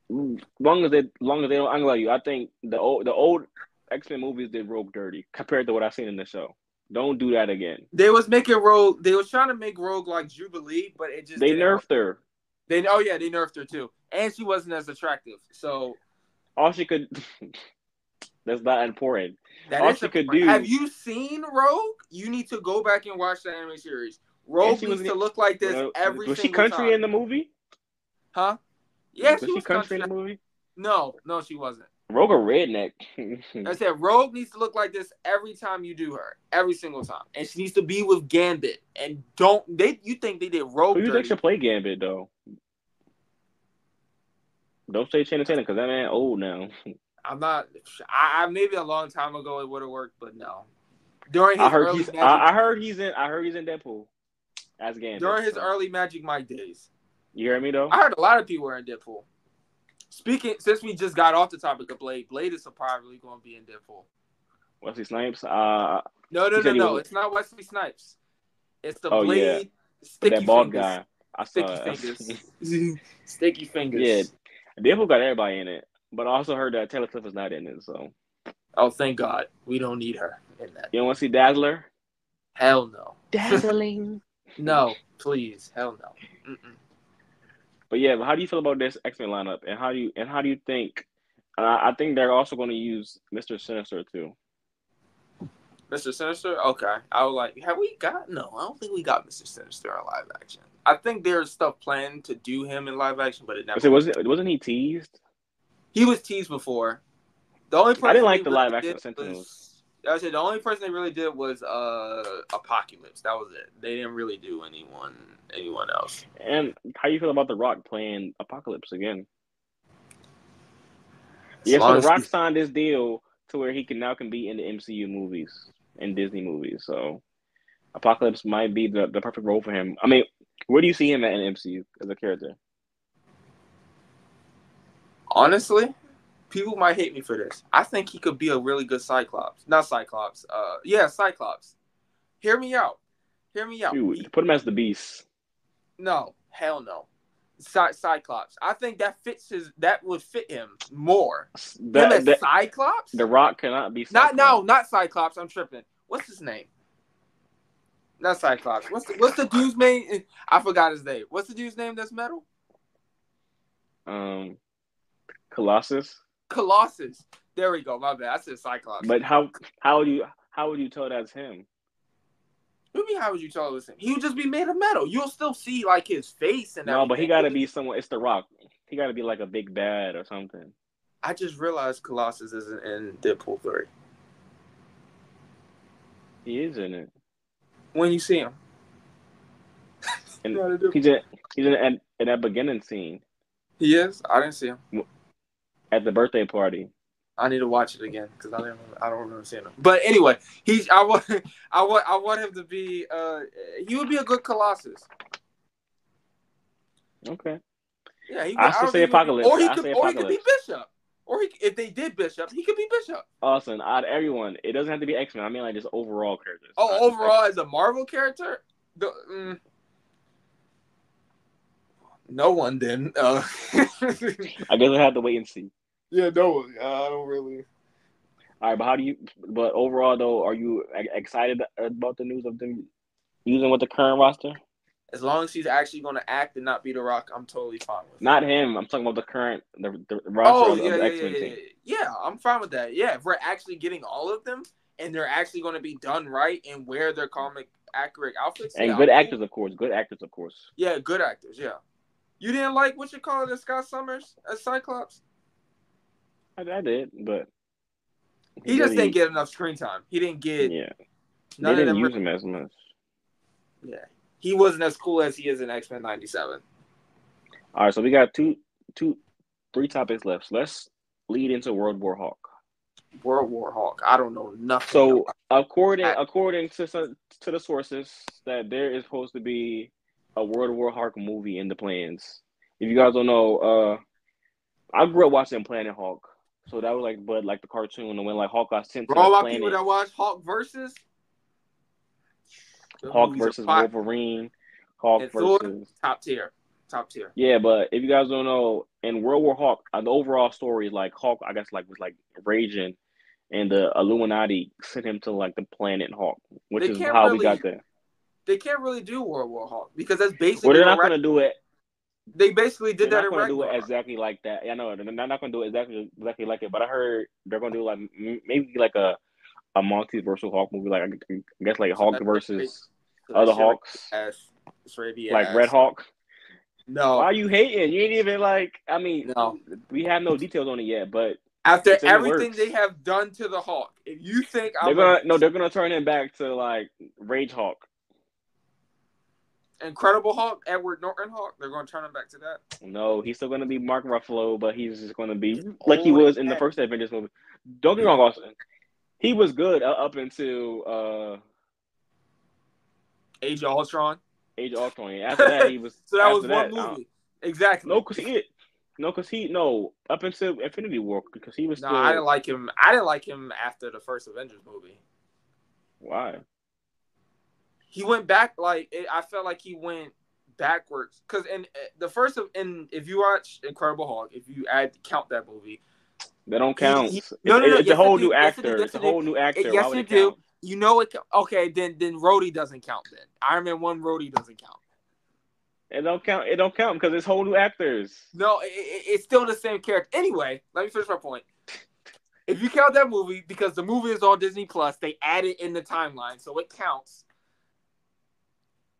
Long as they don't, I'm gonna lie you. I think the old X-Men movies did Rogue dirty compared to what I've seen in the show. Don't do that again. They was making Rogue. They was trying to make Rogue like Jubilee, but it just they nerfed her. They nerfed her too, and she wasn't as attractive. So all she could. That's not important. All she could do. Have you seen Rogue? You need to go back and watch the anime series. Rogue needs to look like this every single time. Was she country in the movie? Huh? Yeah, was she country in the movie? No, she wasn't. Rogue a redneck. I said Rogue needs to look like this every time you do her, every single time, and she needs to be with Gambit. And you think they did Rogue? Who do you think should play Gambit though? Don't say Channing Tatum because that man old now. I'm not. I maybe a long time ago it would have worked, but no. During his I heard he's in Deadpool as Gambit. During his early Magic Mike days. You hear me though? I heard a lot of people were in Deadpool. Since we just got off the topic of Blade is probably going to be in Deadpool. Wesley Snipes? No. It's not Wesley Snipes. It's the Blade. Yeah. Sticky that bald fingers. guy. Sticky fingers. Sticky fingers. Yeah. Deadpool got everybody in it. But I also heard that Taylor Swift is not in it, so. Oh, thank God. We don't need her in that. You don't want to see Dazzler? Hell no. Dazzling. No, please. Hell no. Mm-mm. But yeah, how do you feel about this X-Men lineup? And how do you think? I think they're also going to use Mr. Sinister too. Mr. Sinister? Okay. I was like, have we got? No, I don't think we got Mr. Sinister in live action. I think there's stuff planned to do him in live action, but it never. Wasn't he teased? He was teased before. The only person I didn't like they the really live action did Sentinels. I said the only person they really did was Apocalypse. That was it. They didn't really do anyone else. And how you feel about The Rock playing Apocalypse again? As Yeah, so long The as Rock signed this deal to where he can be in the MCU movies and Disney movies. So Apocalypse might be the perfect role for him. I mean, where do you see him at in the MCU as a character? honestly, people might hate me for this. I think he could be a really good Cyclops. Not Cyclops. Yeah, Cyclops. Hear me out. Hear me out. Dude, put him as the Beast. No, hell no. Cyclops. I think that would fit him more. Him as Cyclops? The Rock cannot be Cyclops. Not Cyclops. I'm tripping. What's his name? Not Cyclops. What's the dude's name? I forgot his name. What's the dude's name that's metal? Colossus. Colossus. There we go. My bad. I said Cyclops. But how would you tell that's him? What do you mean, how would you tell it was him? He would just be made of metal. You'll still see like his face and everything. No, but he got to be someone. It's The Rock. He got to be like a big bad or something. I just realized Colossus isn't in Deadpool 3. He is in it. When you see him, and he's in that beginning scene. He is. I didn't see him at the birthday party. I need to watch it again because I don't remember seeing him. But anyway, I want him to be. He would be a good Colossus. Okay. Yeah, I still say Apocalypse. Or he could be Bishop. Or if they did Bishop, he could be Bishop. Austin, out of everyone, it doesn't have to be X-Men. I mean, like just overall characters. Oh, overall as a Marvel character, no one then. I guess we'll have to wait and see. Yeah, no, I don't really. All right, but overall though, are you excited about the news of them using with the current roster? As long as he's actually going to act and not be The Rock, I'm totally fine with it. Not him. I'm talking about the roster of the X-Men team. Yeah, I'm fine with that. Yeah, if we're actually getting all of them and they're actually going to be done right and wear their comic accurate outfits. And good actors, of course. Good actors, of course. Yeah, good actors, yeah. You didn't like what you call it as Scott Summers as Cyclops? I did, but he just didn't get enough screen time. He didn't get. Yeah, they didn't use him as much. Yeah, he wasn't as cool as he is in X-Men '97. All right, so we got three topics left. So let's lead into World War Hulk. World War Hulk. I don't know nothing. So according to the sources, that there is supposed to be a World War Hulk movie in the plans. If you guys don't know, I grew up watching Planet Hulk. So that was like the cartoon, and when like Hulk got sent to the planet. All people that watch Hulk versus Wolverine, Hulk and versus top tier. Yeah, but if you guys don't know, in World War Hulk, the overall story is like Hulk, I guess, was raging, and the Illuminati sent him to like the planet Hulk, which is how we got there. They can't really do World War Hulk because that's basically. Well, they're not going to do it. They basically did that in Ragnarok. They're not going to do it exactly like that. Yeah, I know. They're not going to do it exactly like it. But I heard they're going to do like maybe like a multiversal Hulk movie. Like I guess like Hulk versus other Hulks. Like Red Hulk. No. Why are you hating? You ain't even like. I mean, no. We have no details on it yet. But after everything they have done to the Hulk, if you think they're gonna turn him back to like Rage Hulk. Incredible Hulk, Edward Norton Hulk, they're going to turn him back to that? No, he's still going to be Mark Ruffalo, but he's just going to be like he was in the first Avengers movie. Don't get me wrong, Austin. He was good up until Age of Ultron. After that, he was. So that was one movie. Exactly. No, up until Infinity War, because he was still. I didn't like him. I didn't like him after the first Avengers movie. Why? He went back I felt like he went backwards because if you watch Incredible Hulk, if you count that movie, they don't count. It's a whole new actor. It's a whole new actor. Yes, you do. You know it. Okay, then Rhodey doesn't count. Then Iron Man 1 Rhodey doesn't count. It don't count. It don't count because it's whole new actors. No, it's still the same character. Anyway, let me finish my point. If you count that movie, because the movie is on Disney Plus, they add it in the timeline, so it counts.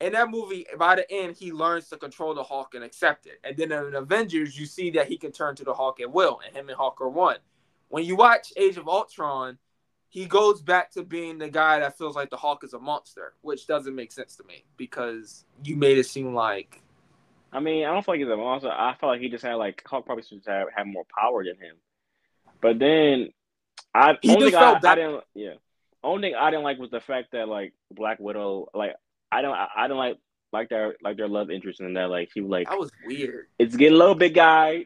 In that movie, by the end, he learns to control the Hulk and accept it. And then in Avengers, you see that he can turn to the Hulk at will, and him and Hulk are one. when you watch Age of Ultron, he goes back to being the guy that feels like the Hulk is a monster, which doesn't make sense to me because you made it seem like. I mean, I don't feel like he's a monster. I feel like he just had like Hulk probably should have more power than him. But then He just felt I didn't only thing I didn't like was the fact that like Black Widow, like I don't like their love interest in that. Like she was like, that was weird. it's getting low, big guy.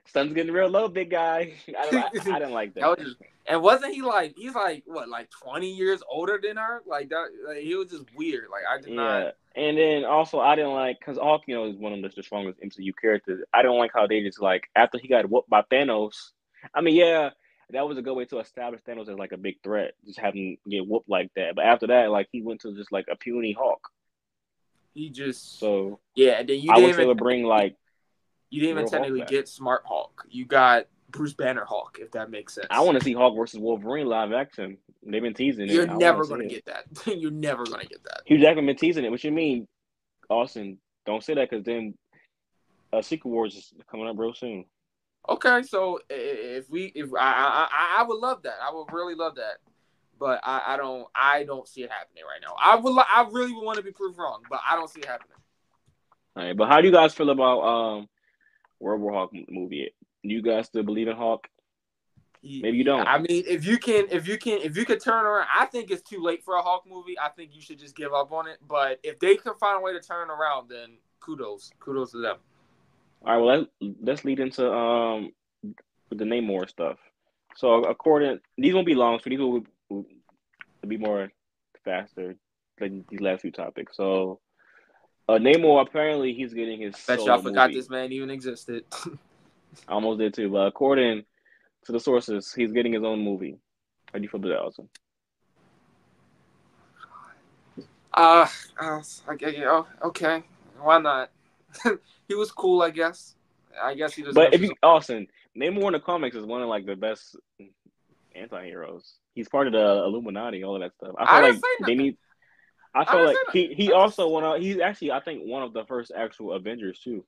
Sun's getting real low, big guy. I didn't like that. And wasn't he like, he's like what, like 20 years older than her? Like that, like, he was just weird. Like I did not. And then also I didn't like, because Hulk, you know, is one of the strongest MCU characters. I don't like how they just like after he got whooped by Thanos. I mean, yeah, that was a good way to establish Thanos as like a big threat, just having get whooped like that. But after that, like he went to just like a puny Hulk. He just so yeah. And then I wish they would bring like. You didn't even technically get Smart Hulk. You got Bruce Banner Hulk, if that makes sense. I want to see Hulk versus Wolverine live action. They've been teasing it. You're never going to get that. You're never going to get that. Hugh Jackman been teasing it. What you mean, Austin? Don't say that because then Secret Wars is coming up real soon. Okay, so if I would love that. I would really love that. But I don't see it happening right now. I really would want to be proved wrong, but I don't see it happening. All right, but how do you guys feel about World War Hulk movie? Do you guys still believe in Hulk? Maybe you don't. I mean, if you could turn around, I think it's too late for a Hulk movie. I think you should just give up on it. But if they can find a way to turn around, then kudos to them. All right, well let's lead into the Namor stuff. So these won't be long, so these will be more faster than these last few topics. So Namor, apparently he's getting his Bet solo y'all forgot movie. this man even existed. I almost did too, but according to the sources, he's getting his own movie. How do you feel about that, Austin? Okay. Why not? He was cool, I guess. I guess he doesn't. But if you, Austin, Namor in the comics is one of like the best anti-heroes. He's part of the Illuminati, all of that stuff. I feel like they need. I feel like he also he's actually I think one of the first actual Avengers too.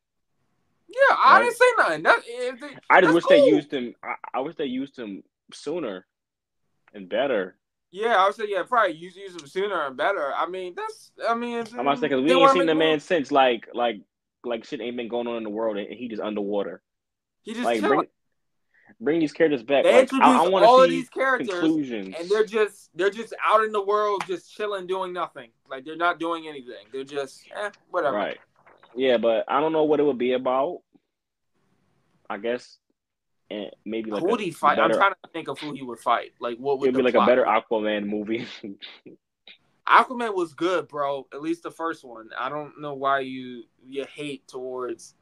Yeah, I didn't say nothing. I just wish they used him. I wish they used him sooner and better. Yeah, I would say probably use him sooner and better. I mean, I'm not saying because we ain't seen the man since like shit ain't been going on in the world and he just underwater. He just like bring these characters back. They introduce I want all to of see these characters, conclusions. and they're just out in the world, just chilling, doing nothing. Like they're not doing anything. They're just whatever. Right. Yeah, but I don't know what it would be about. I guess, and maybe like who would he fight? I'm trying to think of who he would fight. Like what would it'd be like a better Aquaman movie. Aquaman was good, bro. At least the first one. I don't know why you hate towards.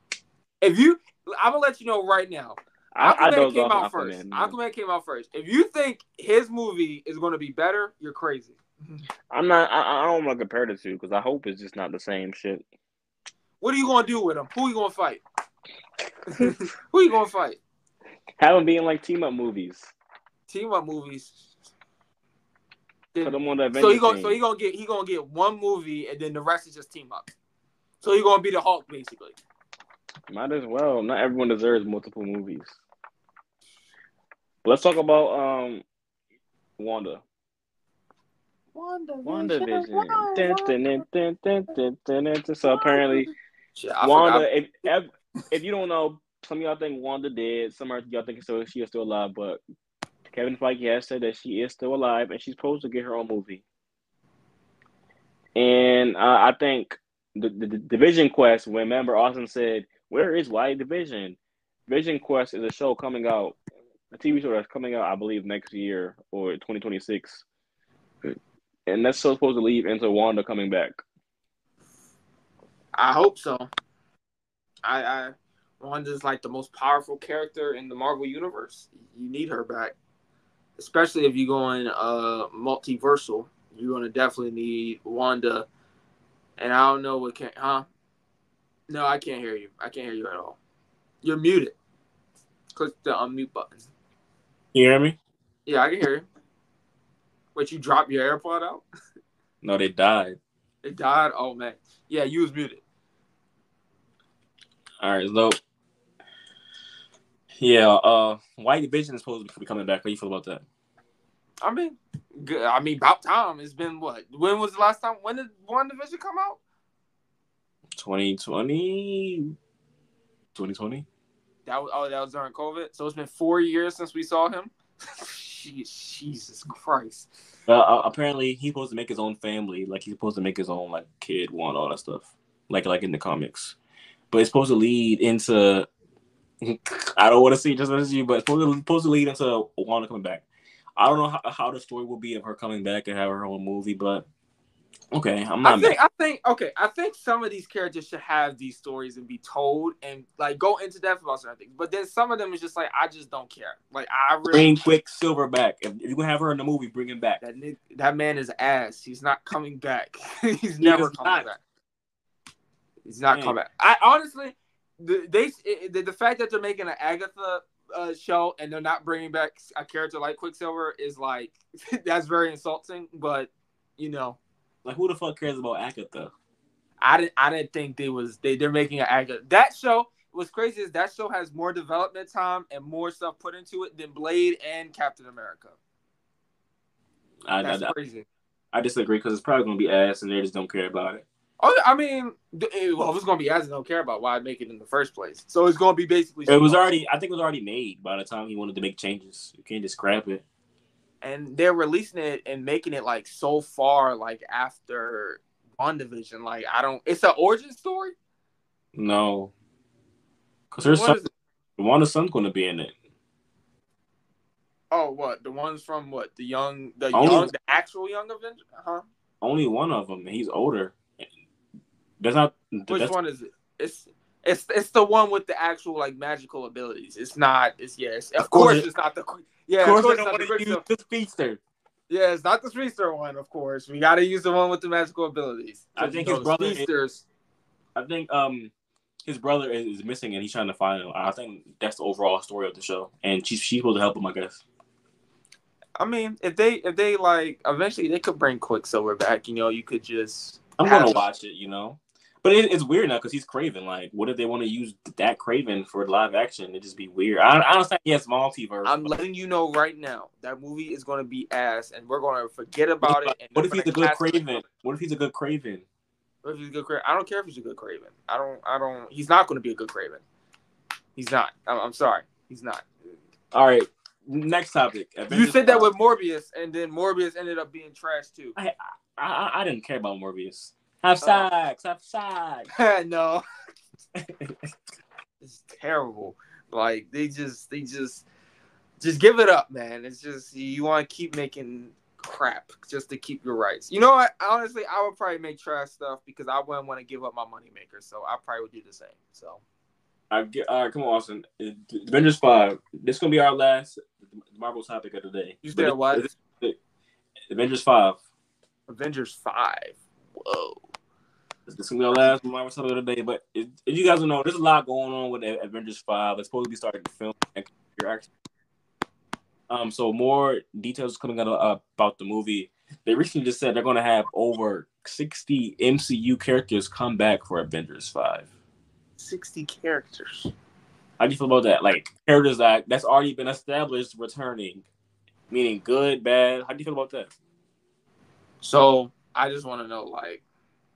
I'm gonna let you know right now. Aquaman came out first. Aquaman came out first. If you think his movie is going to be better, you're crazy. I'm not. I don't want to compare the two because I hope it's just not the same shit. What are you going to do with him? Who are you going to fight? Who are you going to fight? Have them being like team up movies. Team up movies. Put them on the so he gonna get one movie and then the rest is just team up. So he's gonna be the Hulk basically. Might as well. Not everyone deserves multiple movies. But let's talk about Wanda. WandaVision. So apparently, Wanda. If you don't know, some of y'all think Wanda dead. Some of y'all think she is still alive. But Kevin Feige has said that she is still alive and she's supposed to get her own movie. And I think the Vision Quest. Remember, Austin said, "Where is White Division?" Vision Quest is a show coming out, a TV show that's coming out, I believe, next year or 2026. And that's supposed to lead into Wanda coming back. I hope so. Wanda's like the most powerful character in the Marvel universe. You need her back, especially if you're going multiversal. You're going to definitely need Wanda. And I don't know what No, I can't hear you. I can't hear you at all. You're muted. Click the unmute button. You hear me? Yeah, I can hear you. Wait, you dropped your AirPod out? No, they died. It died? Oh, man. Yeah, you was muted. All right, so Yeah, White Vision is supposed to be coming back. How do you feel about that? I mean, good. I mean, about time. It's been what? When was the last time? When did WandaVision come out? 2020. That was during COVID. So it's been 4 years since we saw him. Jesus Christ. Apparently he's supposed to make his own family. Like he's supposed to make his own like kid one, all that stuff. Like in the comics. But it's supposed to lead into I don't want to see just as you, but it's supposed to lead into Wanda coming back. I don't know how the story will be of her coming back and have her own movie, but okay, I'm not. I think some of these characters should have these stories and be told and like go into depth about certain things. But then some of them is just like I just don't care. Like I really bring Quicksilver back. If you're gonna have her in the movie, bring him back. That man is ass. He's not coming back. He's never coming back. He's not coming back. I honestly, the fact that they're making an Agatha show and they're not bringing back a character like Quicksilver is like that's very insulting. But you know. Like who the fuck cares about Agatha? I didn't think they're making an Agatha. That show what's crazy is that show has more development time and more stuff put into it than Blade and Captain America. That's crazy. I disagree because it's probably gonna be ass and they just don't care about it. Oh, I mean, if it's gonna be ass and don't care about why make it in the first place. So it's gonna be basically. I think it was already made by the time he wanted to make changes. You can't just scrap it. And they're releasing it and making it like so far like after WandaVision. Like it's an origin story? No. Because Wanda's son's gonna be in it. Oh, what? The ones from what? The actual young Avenger? Huh? Only one of them. He's older. Which one is it? It's the one with the actual like magical abilities. It's not. Of course it's not the. Yeah, of course, I want to use the speedster. Yeah, it's not the speedster one. Of course, we got to use the one with the magical abilities. I think his brother. I think his brother is missing, and he's trying to find him. I think that's the overall story of the show, and she's supposed to help him, I guess. I mean, if they like, eventually they could bring Quicksilver back. You know, you could just. I'm gonna watch it. You know. But it's weird now because he's Kraven. Like, what if they want to use that Kraven for live action? It'd just be weird. I understand, yes, multiverse. I'm letting you know right now that movie is going to be ass, and we're going to forget about it. And what if he's a good Kraven? What if he's a good Kraven? What if he's a good Kraven? I don't care if he's a good Kraven. I don't. He's not going to be a good Kraven. He's not. I'm sorry. He's not. All right. Next topic. You said that with Morbius, and then Morbius ended up being trash too. I didn't care about Morbius. Have sex. No. It's terrible. Like they just give it up, man. It's just you want to keep making crap just to keep your rights. You know what? Honestly, I would probably make trash stuff because I wouldn't want to give up my moneymaker. So I probably would do the same. So. All right, come on, Austin. Avengers 5. This is gonna be our last Marvel topic of the day. You said what? Avengers 5. Avengers 5. Whoa. This is gonna be our last Marvel topic of the day. But if you guys don't know, there's a lot going on with Avengers 5. It's supposed to be starting to film next year, actually. So more details coming out about the movie. They recently just said they're gonna have over 60 MCU characters come back for Avengers 5. 60 characters. How do you feel about that? Like characters that's already been established returning, meaning good, bad. How do you feel about that? So I just want to know, like,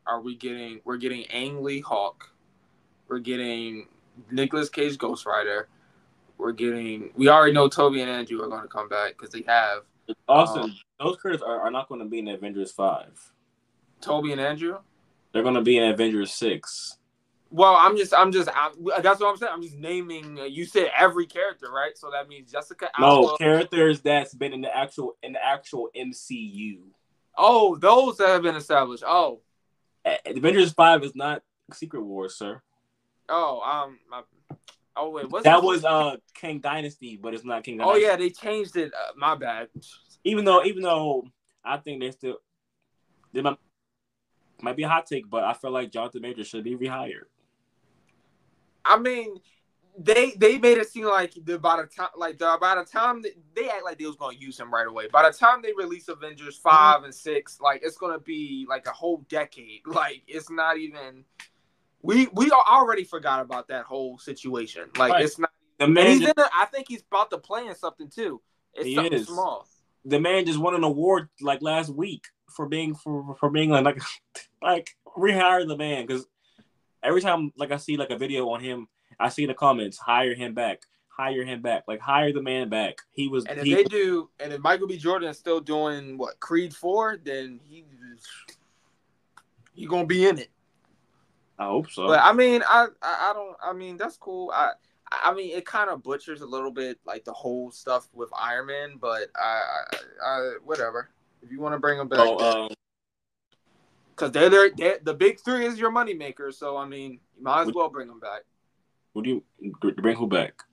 we're getting Ang Lee Hawk, we're getting Nicolas Cage Ghost Rider, we already know Toby and Andrew are going to come back because they have. Also, those characters are not going to be in Avengers 5. Toby and Andrew? They're going to be in Avengers 6. Well, that's what I'm saying. I'm just naming. You said every character, right? So that means Jessica Alba. No, characters that's been in the actual MCU. Oh, those that have been established. Oh, Avengers 5 is not Secret Wars, sir. Oh, wait, what's that? Was King Dynasty, but it's not King Dynasty. Oh yeah, they changed it. My bad. Even though I think they might be a hot take, but I feel like Jonathan Majors should be rehired. I mean, they made it seem like by the time they act like they was gonna use him right away. By the time they release Avengers 5 and 6, like it's gonna be like a whole decade. Like it's not even. We already forgot about that whole situation. Like right. It's not The And man, he's just, in. I think he's about to play in something too. It's he something is. small. The man just won an award like last week for being like rehire the man, because every time like I see like a video on him, I see in the comments, hire him back, like hire the man back. And if Michael B. Jordan is still doing what, Creed 4, then he gonna be in it. I hope so. But I mean, I don't. I mean, that's cool. I mean, it kind of butchers a little bit like the whole stuff with Iron Man, but I whatever. If you want to bring him back, because they're the big three is your moneymaker. So I mean, you might as well bring them back. Would you bring who back?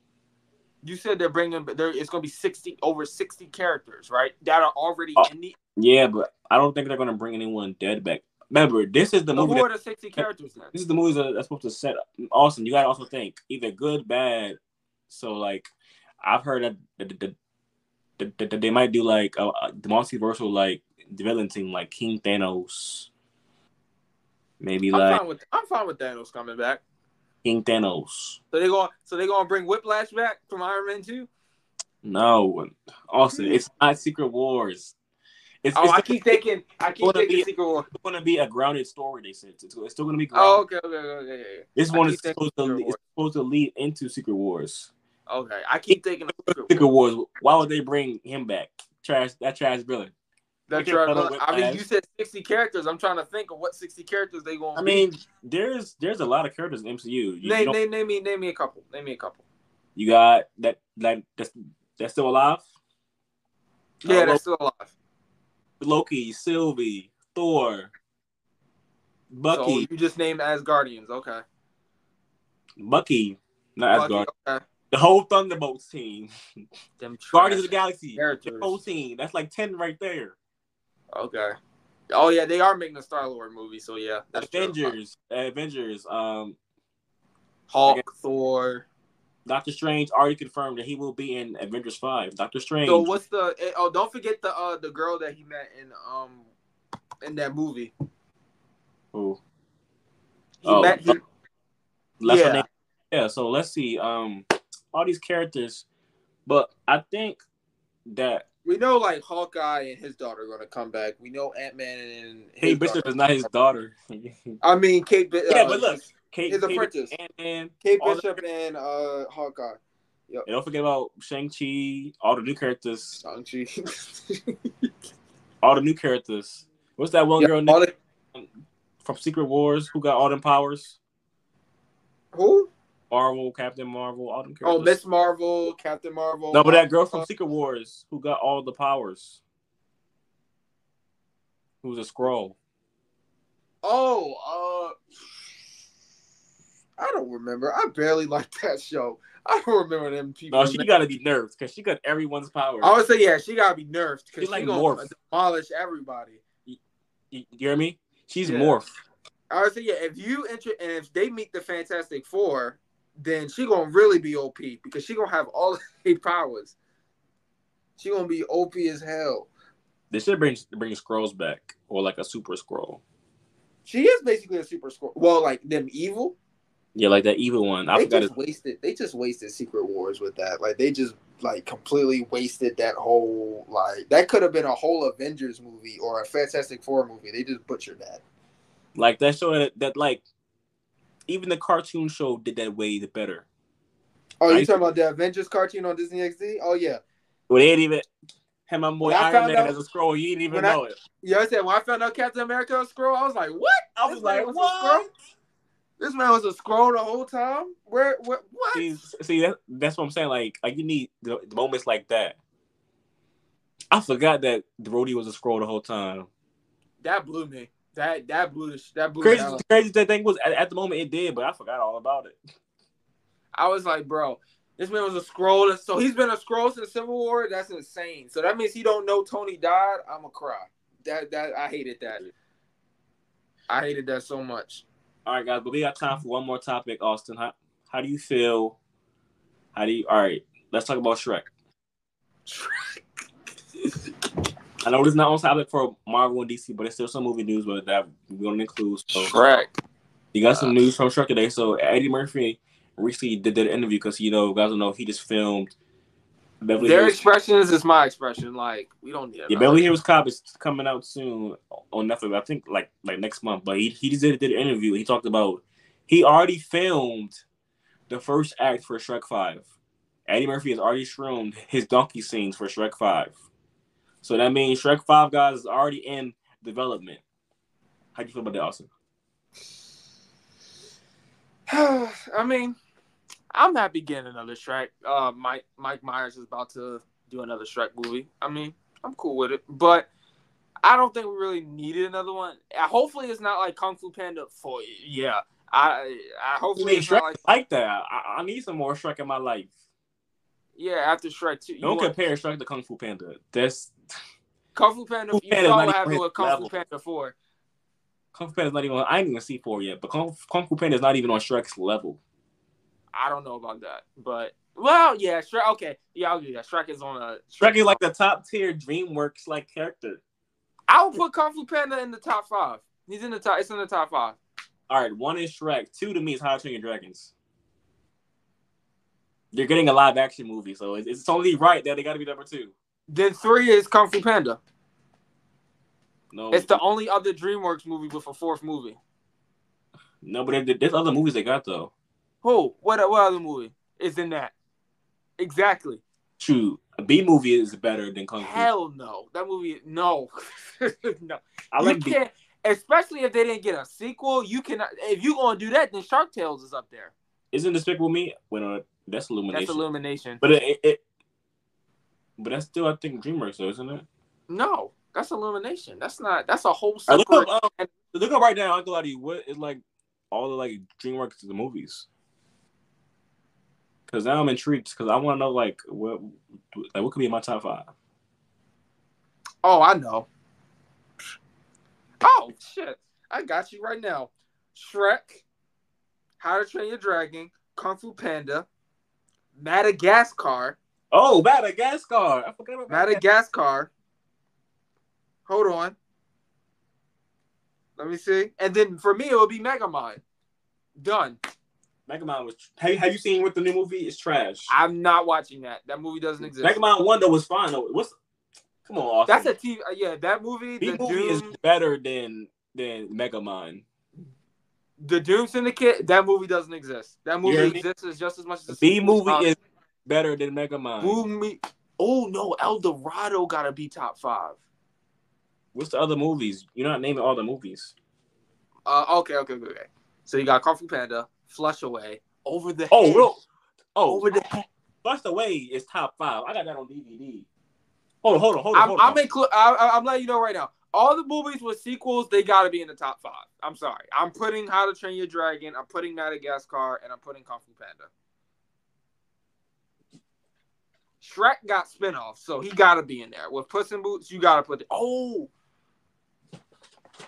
You said they're bringing. It's going to be over 60 characters, right? That are already in the. Yeah, but I don't think they're going to bring anyone dead back. Remember, this is the movie. Who are the 60 characters then? This is the movies that's supposed to set up. Austin, you got to also think either good, bad. So like, I've heard that they might do like the multiversal like villain team, like King Thanos. Maybe I'm fine with Thanos coming back. King Thanos. So they're gonna bring Whiplash back from Iron Man 2? No, Austin, it's not Secret Wars. I keep thinking Secret Wars. It's going to be a grounded story. They said it's still going to be grounded. Oh, okay. This one is supposed to lead into Secret Wars. Okay, I keep thinking of Secret Wars. Why would they bring him back? Trash villain. I mean, you said 60 characters. I'm trying to think of what 60 characters they going to be. I mean, there's a lot of characters in MCU. Name me a couple. You got that's still alive? Yeah, that's still alive. Loki, Sylvie, Thor, Bucky. So you just named Asgardians, okay. Bucky, not Asgard. Okay. The whole Thunderbolts team. Them Guardians of the Galaxy. Characters. The whole team. That's like 10 right there. Okay. Oh yeah, they are making a Star-Lord movie, so yeah. That's Avengers. Hulk, Thor. Doctor Strange already confirmed that he will be in Avengers 5. Doctor Strange. So what's don't forget the girl that he met in that movie. Who? Yeah, so let's see. All these characters, but I think that we know like Hawkeye and his daughter are gonna come back. We know Ant-Man and Kate Bishop is not his daughter. I mean Kate Bishop. Yeah, but look, his apprentice. Kate Bishop and Hawkeye. Yep. And don't forget about Shang-Chi, all the new characters. Shang-Chi. All the new characters. What's that one girl from Secret Wars who got all them powers? Who? Marvel, Captain Marvel, all them characters. Oh, Miss Marvel, Captain Marvel. No, but that girl from Secret Wars who got all the powers. Who's a Skrull. Oh, I don't remember. I barely liked that show. I don't remember them people. No, she got to be nerfed because she got everyone's powers. I would say, yeah, she got to be nerfed because she's like going to demolish everybody. You hear me? She's morph. I would say, yeah, if they meet the Fantastic Four, then she going to really be OP because she going to have all the powers. She going to be OP as hell. They should bring Skrulls back or like a Super Skrull. She is basically a Super Skrull. Well, like them evil. Yeah, like that evil one. They just wasted Secret Wars with that. Like they just like completely wasted that whole like that could have been a whole Avengers movie or a Fantastic Four movie. They just butchered that. Like that show that like even the cartoon show did that way better. Oh, you talking about the Avengers cartoon on Disney XD? Oh yeah. Well, they didn't even have my boy Iron Man as a Skrull. You didn't even know it. Yeah, I said when I found out Captain America was a Skrull, I was like, what? I was like, what? This man was a Skrull the whole time? What? See that's what I'm saying. Like you need the moments like that. I forgot that Rhodey was a Skrull the whole time. That blew me. That blew. Crazy that thing was at the moment it did, but I forgot all about it. I was like, bro, this man was a Skrull. So he's been a Skrull since Civil War. That's insane. So that means he don't know Tony died. I'ma cry. That I hated that. I hated that so much. All right, guys, but we got time for one more topic, Austin. How do you feel? All right, let's talk about Shrek. I know this is not on topic for Marvel and DC, but it's still some movie news that we're going to include. So, Shrek. You got some news from Shrek today. So Eddie Murphy recently did an interview because guys don't know he just filmed. Their expressions is my expression. Like we don't need. Yeah, Beverly Hills Cop is coming out soon on Netflix. I think like next month. But he just did an interview. He talked about he already filmed the first act for Shrek 5. Eddie Murphy has already filmed his donkey scenes for Shrek 5. So that means Shrek 5 guys is already in development. How do you feel about that, Austin? I mean, I'm happy getting another Shrek. Mike Myers is about to do another Shrek movie. I mean, I'm cool with it, but I don't think we really needed another one. Hopefully, it's not like Kung Fu Panda 4. Yeah, I hopefully it's Shrek not like that. I need some more Shrek in my life. Yeah, after Shrek 2. Don't compare Shrek to Kung Fu Panda. That's Kung Fu Panda. You saw what happened with Kung Fu Panda 4. Kung Fu Panda is not even. I ain't even see 4 yet, but Kung Fu Panda is not even on Shrek's level. I don't know about that, but well, yeah, Shrek. Okay, yeah, I'll do that. Shrek is on a. Shrek is like the top tier DreamWorks like character. I would put Kung Fu Panda in the top 5. He's in the top. It's in the top 5. All right, 1 is Shrek. 2 to me is How to Train Your Dragons. They're getting a live action movie, so it's only right that they got to be number 2. Then 3 is Kung Fu Panda. No, it's the only other DreamWorks movie with a 4th movie. No, but there's other movies they got though. Who? What other movie is in that? Exactly. Shoot, a B movie is better than Kung Fu. Hell no, that movie no, no. I like you can't, especially if they didn't get a sequel. You cannot. If you gonna do that, then Shark Tales is up there. Isn't Despicable Me? Well, that's Illumination. That's Illumination. But but that's still I think DreamWorks though, isn't it? No, that's Illumination. That's not. That's a whole separate. Look up right now. I'll go out to you. What is like all the like DreamWorks the movies? Because now I'm intrigued. Because I want to know like what could be in my top 5. Oh, I know. Oh shit! I got you right now. Shrek, How to Train Your Dragon, Kung Fu Panda, Madagascar. Oh, Madagascar! I forgot about Madagascar. Hold on. Let me see. And then for me, it would be Megamind. Done. Megamind was. Have you seen what the new movie is? Trash. I'm not watching that. That movie doesn't exist. Megamind 1 though was fine though. Come on, Austin. That's a TV. Yeah, that movie. The movie is better than Megamind. The Doom Syndicate. That movie doesn't exist. That movie exists just as much as the B movie is better than Megamind. Oh no, El Dorado gotta be top 5. What's the other movies? You're not naming all the movies. Okay. So you got Kung Fu Panda, Flush Away, Over the Head. Over the Head. Flush Away is top 5. I got that on DVD. Hold on. I'm letting you know right now. All the movies with sequels, they gotta be in the top 5. I'm sorry. I'm putting How to Train Your Dragon, I'm putting Madagascar, and I'm putting Kung Fu Panda. Shrek got spinoffs, so he gotta be in there. With Puss in Boots, you gotta put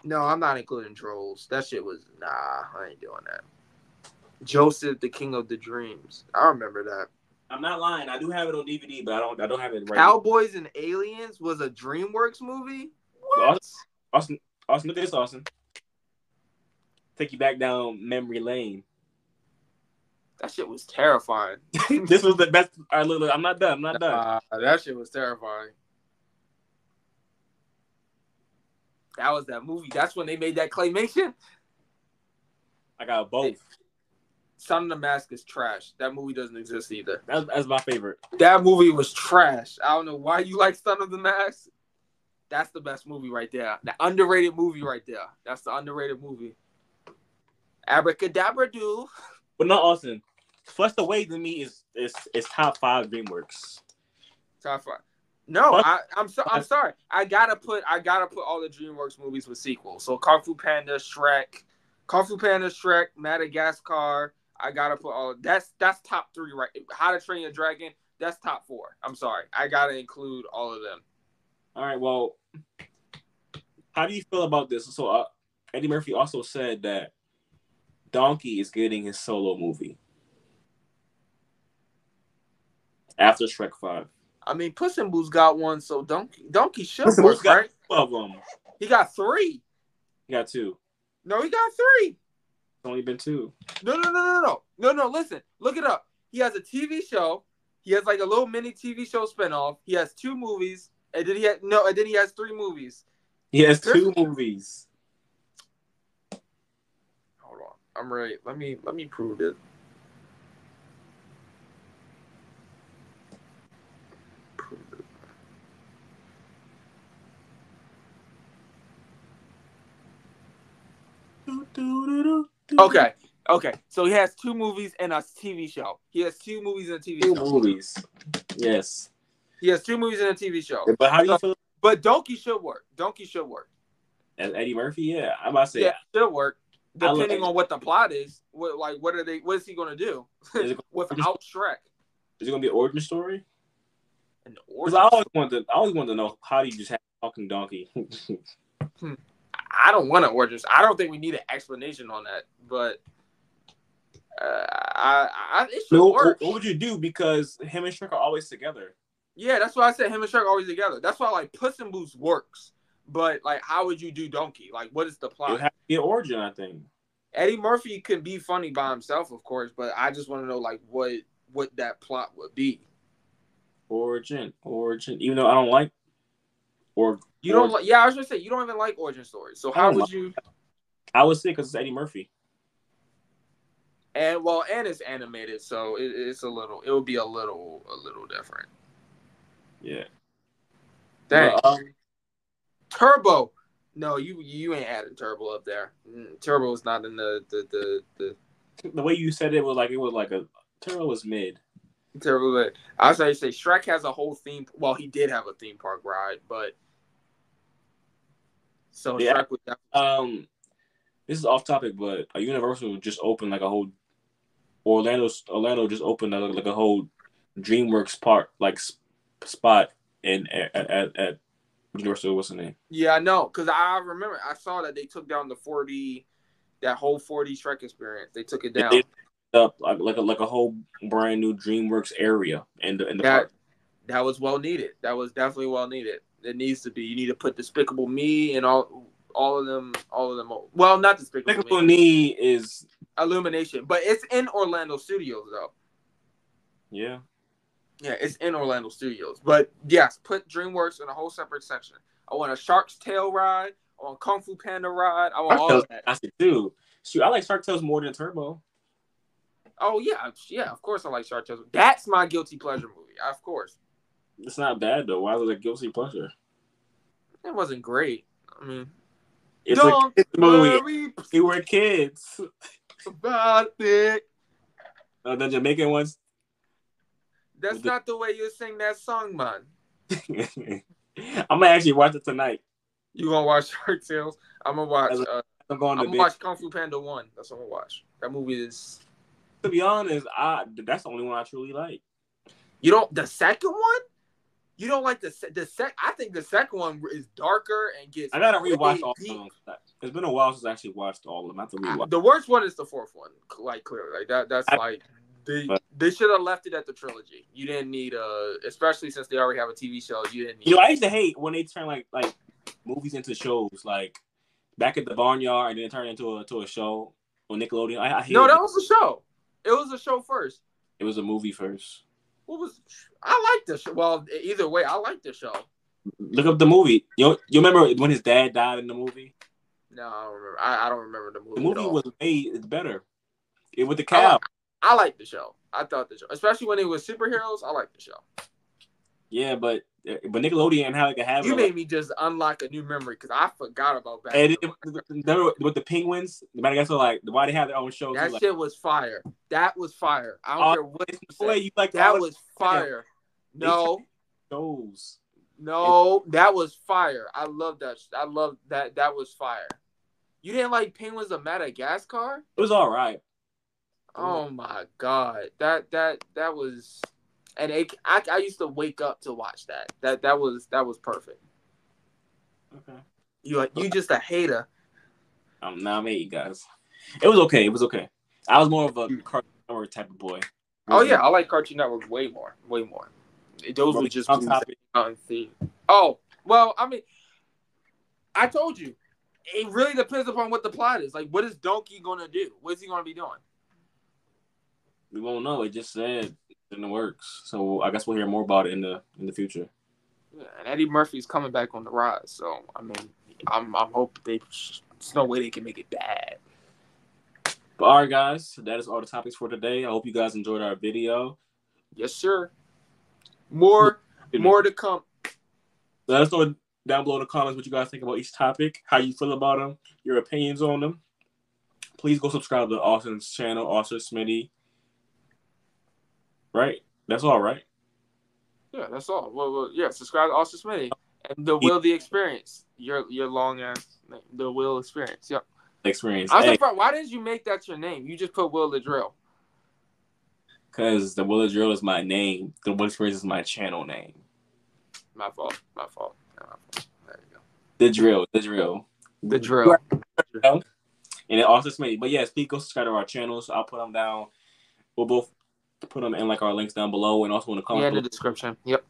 No, I'm not including Trolls. That shit was I ain't doing that. Joseph, the King of the Dreams. I remember that. I'm not lying. I do have it on DVD, but I don't have it right Cowboys and Aliens was a DreamWorks movie? What? Austin, look at this, Austin. Take you back down memory lane. That shit was terrifying. This was the best. All right, look, I'm not done. That shit was terrifying. That was that movie. That's when they made that claymation. I got both. Son of the Mask is trash. That movie doesn't exist either. That's my favorite. That movie was trash. I don't know why you like Son of the Mask. That's the best movie right there. The underrated movie right there. That's the underrated movie. Abracadabra do. But not Austin. Flush Away to me is top 5 DreamWorks. Top 5. No, I'm sorry. I gotta put all the DreamWorks movies with sequels. So Kung Fu Panda, Shrek, Madagascar. I gotta put all that's top 3 right. How to Train Your Dragon. That's top 4. I'm sorry. I gotta include all of them. All right. Well, how do you feel about this? So Eddie Murphy also said that Donkey is getting his solo movie after Shrek 5. I mean, Puss in Boots got one, so Donkey should Puss in work, Boots got right? 2 of them. He got 3. He got 2. No, he got 3. only been 2. No. Listen, look it up. He has a TV show. He has like a little mini TV show spinoff. He has 2 movies, and then he has 3 movies. He has 2 movies. Hold on, I'm ready. Let me prove it. Okay. So he has 2 movies and a TV show. He has 2 movies and a TV show. 2 movies. Yes. He has 2 movies and a TV show. But how do you feel? But Donkey should work. As Eddie Murphy, yeah. I'm about to say. Yeah, it should work. Depending on what the plot is. What is he gonna do without Shrek? Is it gonna be an origin story? Because I always wanted to know, how do you just have a talking donkey? I don't want an origin. I don't think we need an explanation on that, but it should work. What would you do? Because him and Shrek are always together. Yeah, that's why I said him and Shrek are always together. That's why like Puss in Boots works, but like how would you do Donkey? Like what is the plot? It would have to be an origin, I think. Eddie Murphy can be funny by himself, of course, but I just want to know like what that plot would be. Origin. Even though I don't like Yeah, I was gonna say you don't even like origin stories. So how would you? I would say because it's Eddie Murphy. And it's animated, so it would be a little different. Yeah. Dang. Turbo. No, you ain't adding Turbo up there. Turbo is not in the. The way you said it was like a Turbo was mid. Turbo. I was going to say Shrek has a whole theme. Well, he did have a theme park ride, but so yeah. Shrek would. This is off topic, but Universal just opened like a whole. Orlando just opened like a whole DreamWorks park like spot at Universal. What's the name? Yeah, I know, because I remember I saw that they took down that whole 4D Shrek experience. They took it down. They up like a whole brand new DreamWorks area in the park. That was well needed. That was definitely well needed. It needs to be. You need to put Despicable Me and all of them. Well, not Despicable Me is Illumination, but it's in Orlando Studios though. Yeah. Yeah, it's in Orlando Studios. But yes, put DreamWorks in a whole separate section. I want a Shark's Tale ride. I want Kung Fu Panda ride. I want all of that. I do. Shoot, I like Shark Tales more than Turbo. Oh yeah. Of course I like Shark Tales. That's my guilty pleasure movie. Of course. It's not bad though. Why was it a guilty pleasure? It wasn't great. I mean, it's a kids movie. We were kids. About it. The Jamaican ones. That's not the way you sing that song, man. I'm gonna actually watch it tonight. You gonna watch Shark Tales? I'm gonna watch. I'm gonna watch Kung Fu Panda 1. That's what I'm gonna watch. That movie is. To be honest, that's the only one I truly like. You don't. The second one? You don't like the sec? I think the second one is darker and gets. I gotta rewatch all of them. It's been a while since I actually watched all of them. I have to rewatch. The worst one is the fourth one. Like clearly, like that. That's they should have left it at the trilogy. You didn't need especially since they already have a TV show. You didn't need. I used to hate when they turn like movies into shows. Like back at the Barnyard, and then turn into a show on Nickelodeon. I hate that was a show. It was a show first. It was a movie first. I like the show. Well, either way, I like the show. Look up the movie. You remember when his dad died in the movie? No, I don't remember. I don't remember the movie. The movie was made better. It with the cow. I like the show. I thought the show, especially when it was superheroes. I like the show. Yeah, but Nickelodeon how it could have. You made me just unlock a new memory because I forgot about that. And with the penguins, the Madagascar, like why they have their own shows. That shit was fire. That was fire. I don't care what you like. That was fire. No. Shows. No, that was fire. I love that. I love that. That was fire. You didn't like Penguins of Madagascar? It was all right. Oh my god, that was, and I used to wake up to watch that. That was perfect. Okay. You just a hater. I'm hating, guys. It was okay. I was more of a Cartoon Network type of boy. Oh yeah, I like Cartoon Network way more. Those were just on theme. Oh well, I mean, I told you, it really depends upon what the plot is. Like, what is Donkey gonna do? What is he gonna be doing? We won't know. It just said in the works, so I guess we'll hear more about it in the future. Yeah, and Eddie Murphy's coming back on the rise, so I mean, I'm hope there's no way they can make it bad. But all right, guys, that is all the topics for today. I hope you guys enjoyed our video. Yes, sir. More to come. Let us know down below in the comments what you guys think about each topic, how you feel about them, your opinions on them. Please go subscribe to Auster's channel, Auster Smitty. Right? That's all, right? Yeah, that's all. Well, yeah, subscribe to Auster Smitty and TheWillExperience. Your long ass name, TheWillExperience. Yep. Experience. I'm surprised. Why didn't you make that your name? You just put Will the Drill. Because the Will the Drill is my name. The WillExperience is my channel name. My fault. There you go. The Drill. And then Auster Smitty. But yes, please go subscribe to our channels. I'll put them down. We'll both put them in like our links down below and also in the comments. Yeah, in the description. Yep.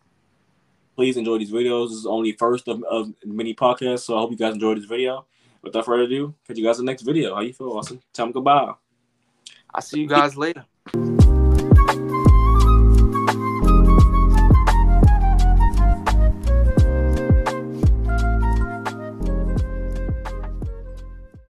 Please enjoy these videos. This is only first of many podcasts, so I hope you guys enjoyed this video. Without further ado, catch you guys in the next video. How you feel, Austin? Tell them goodbye. I'll see you guys later.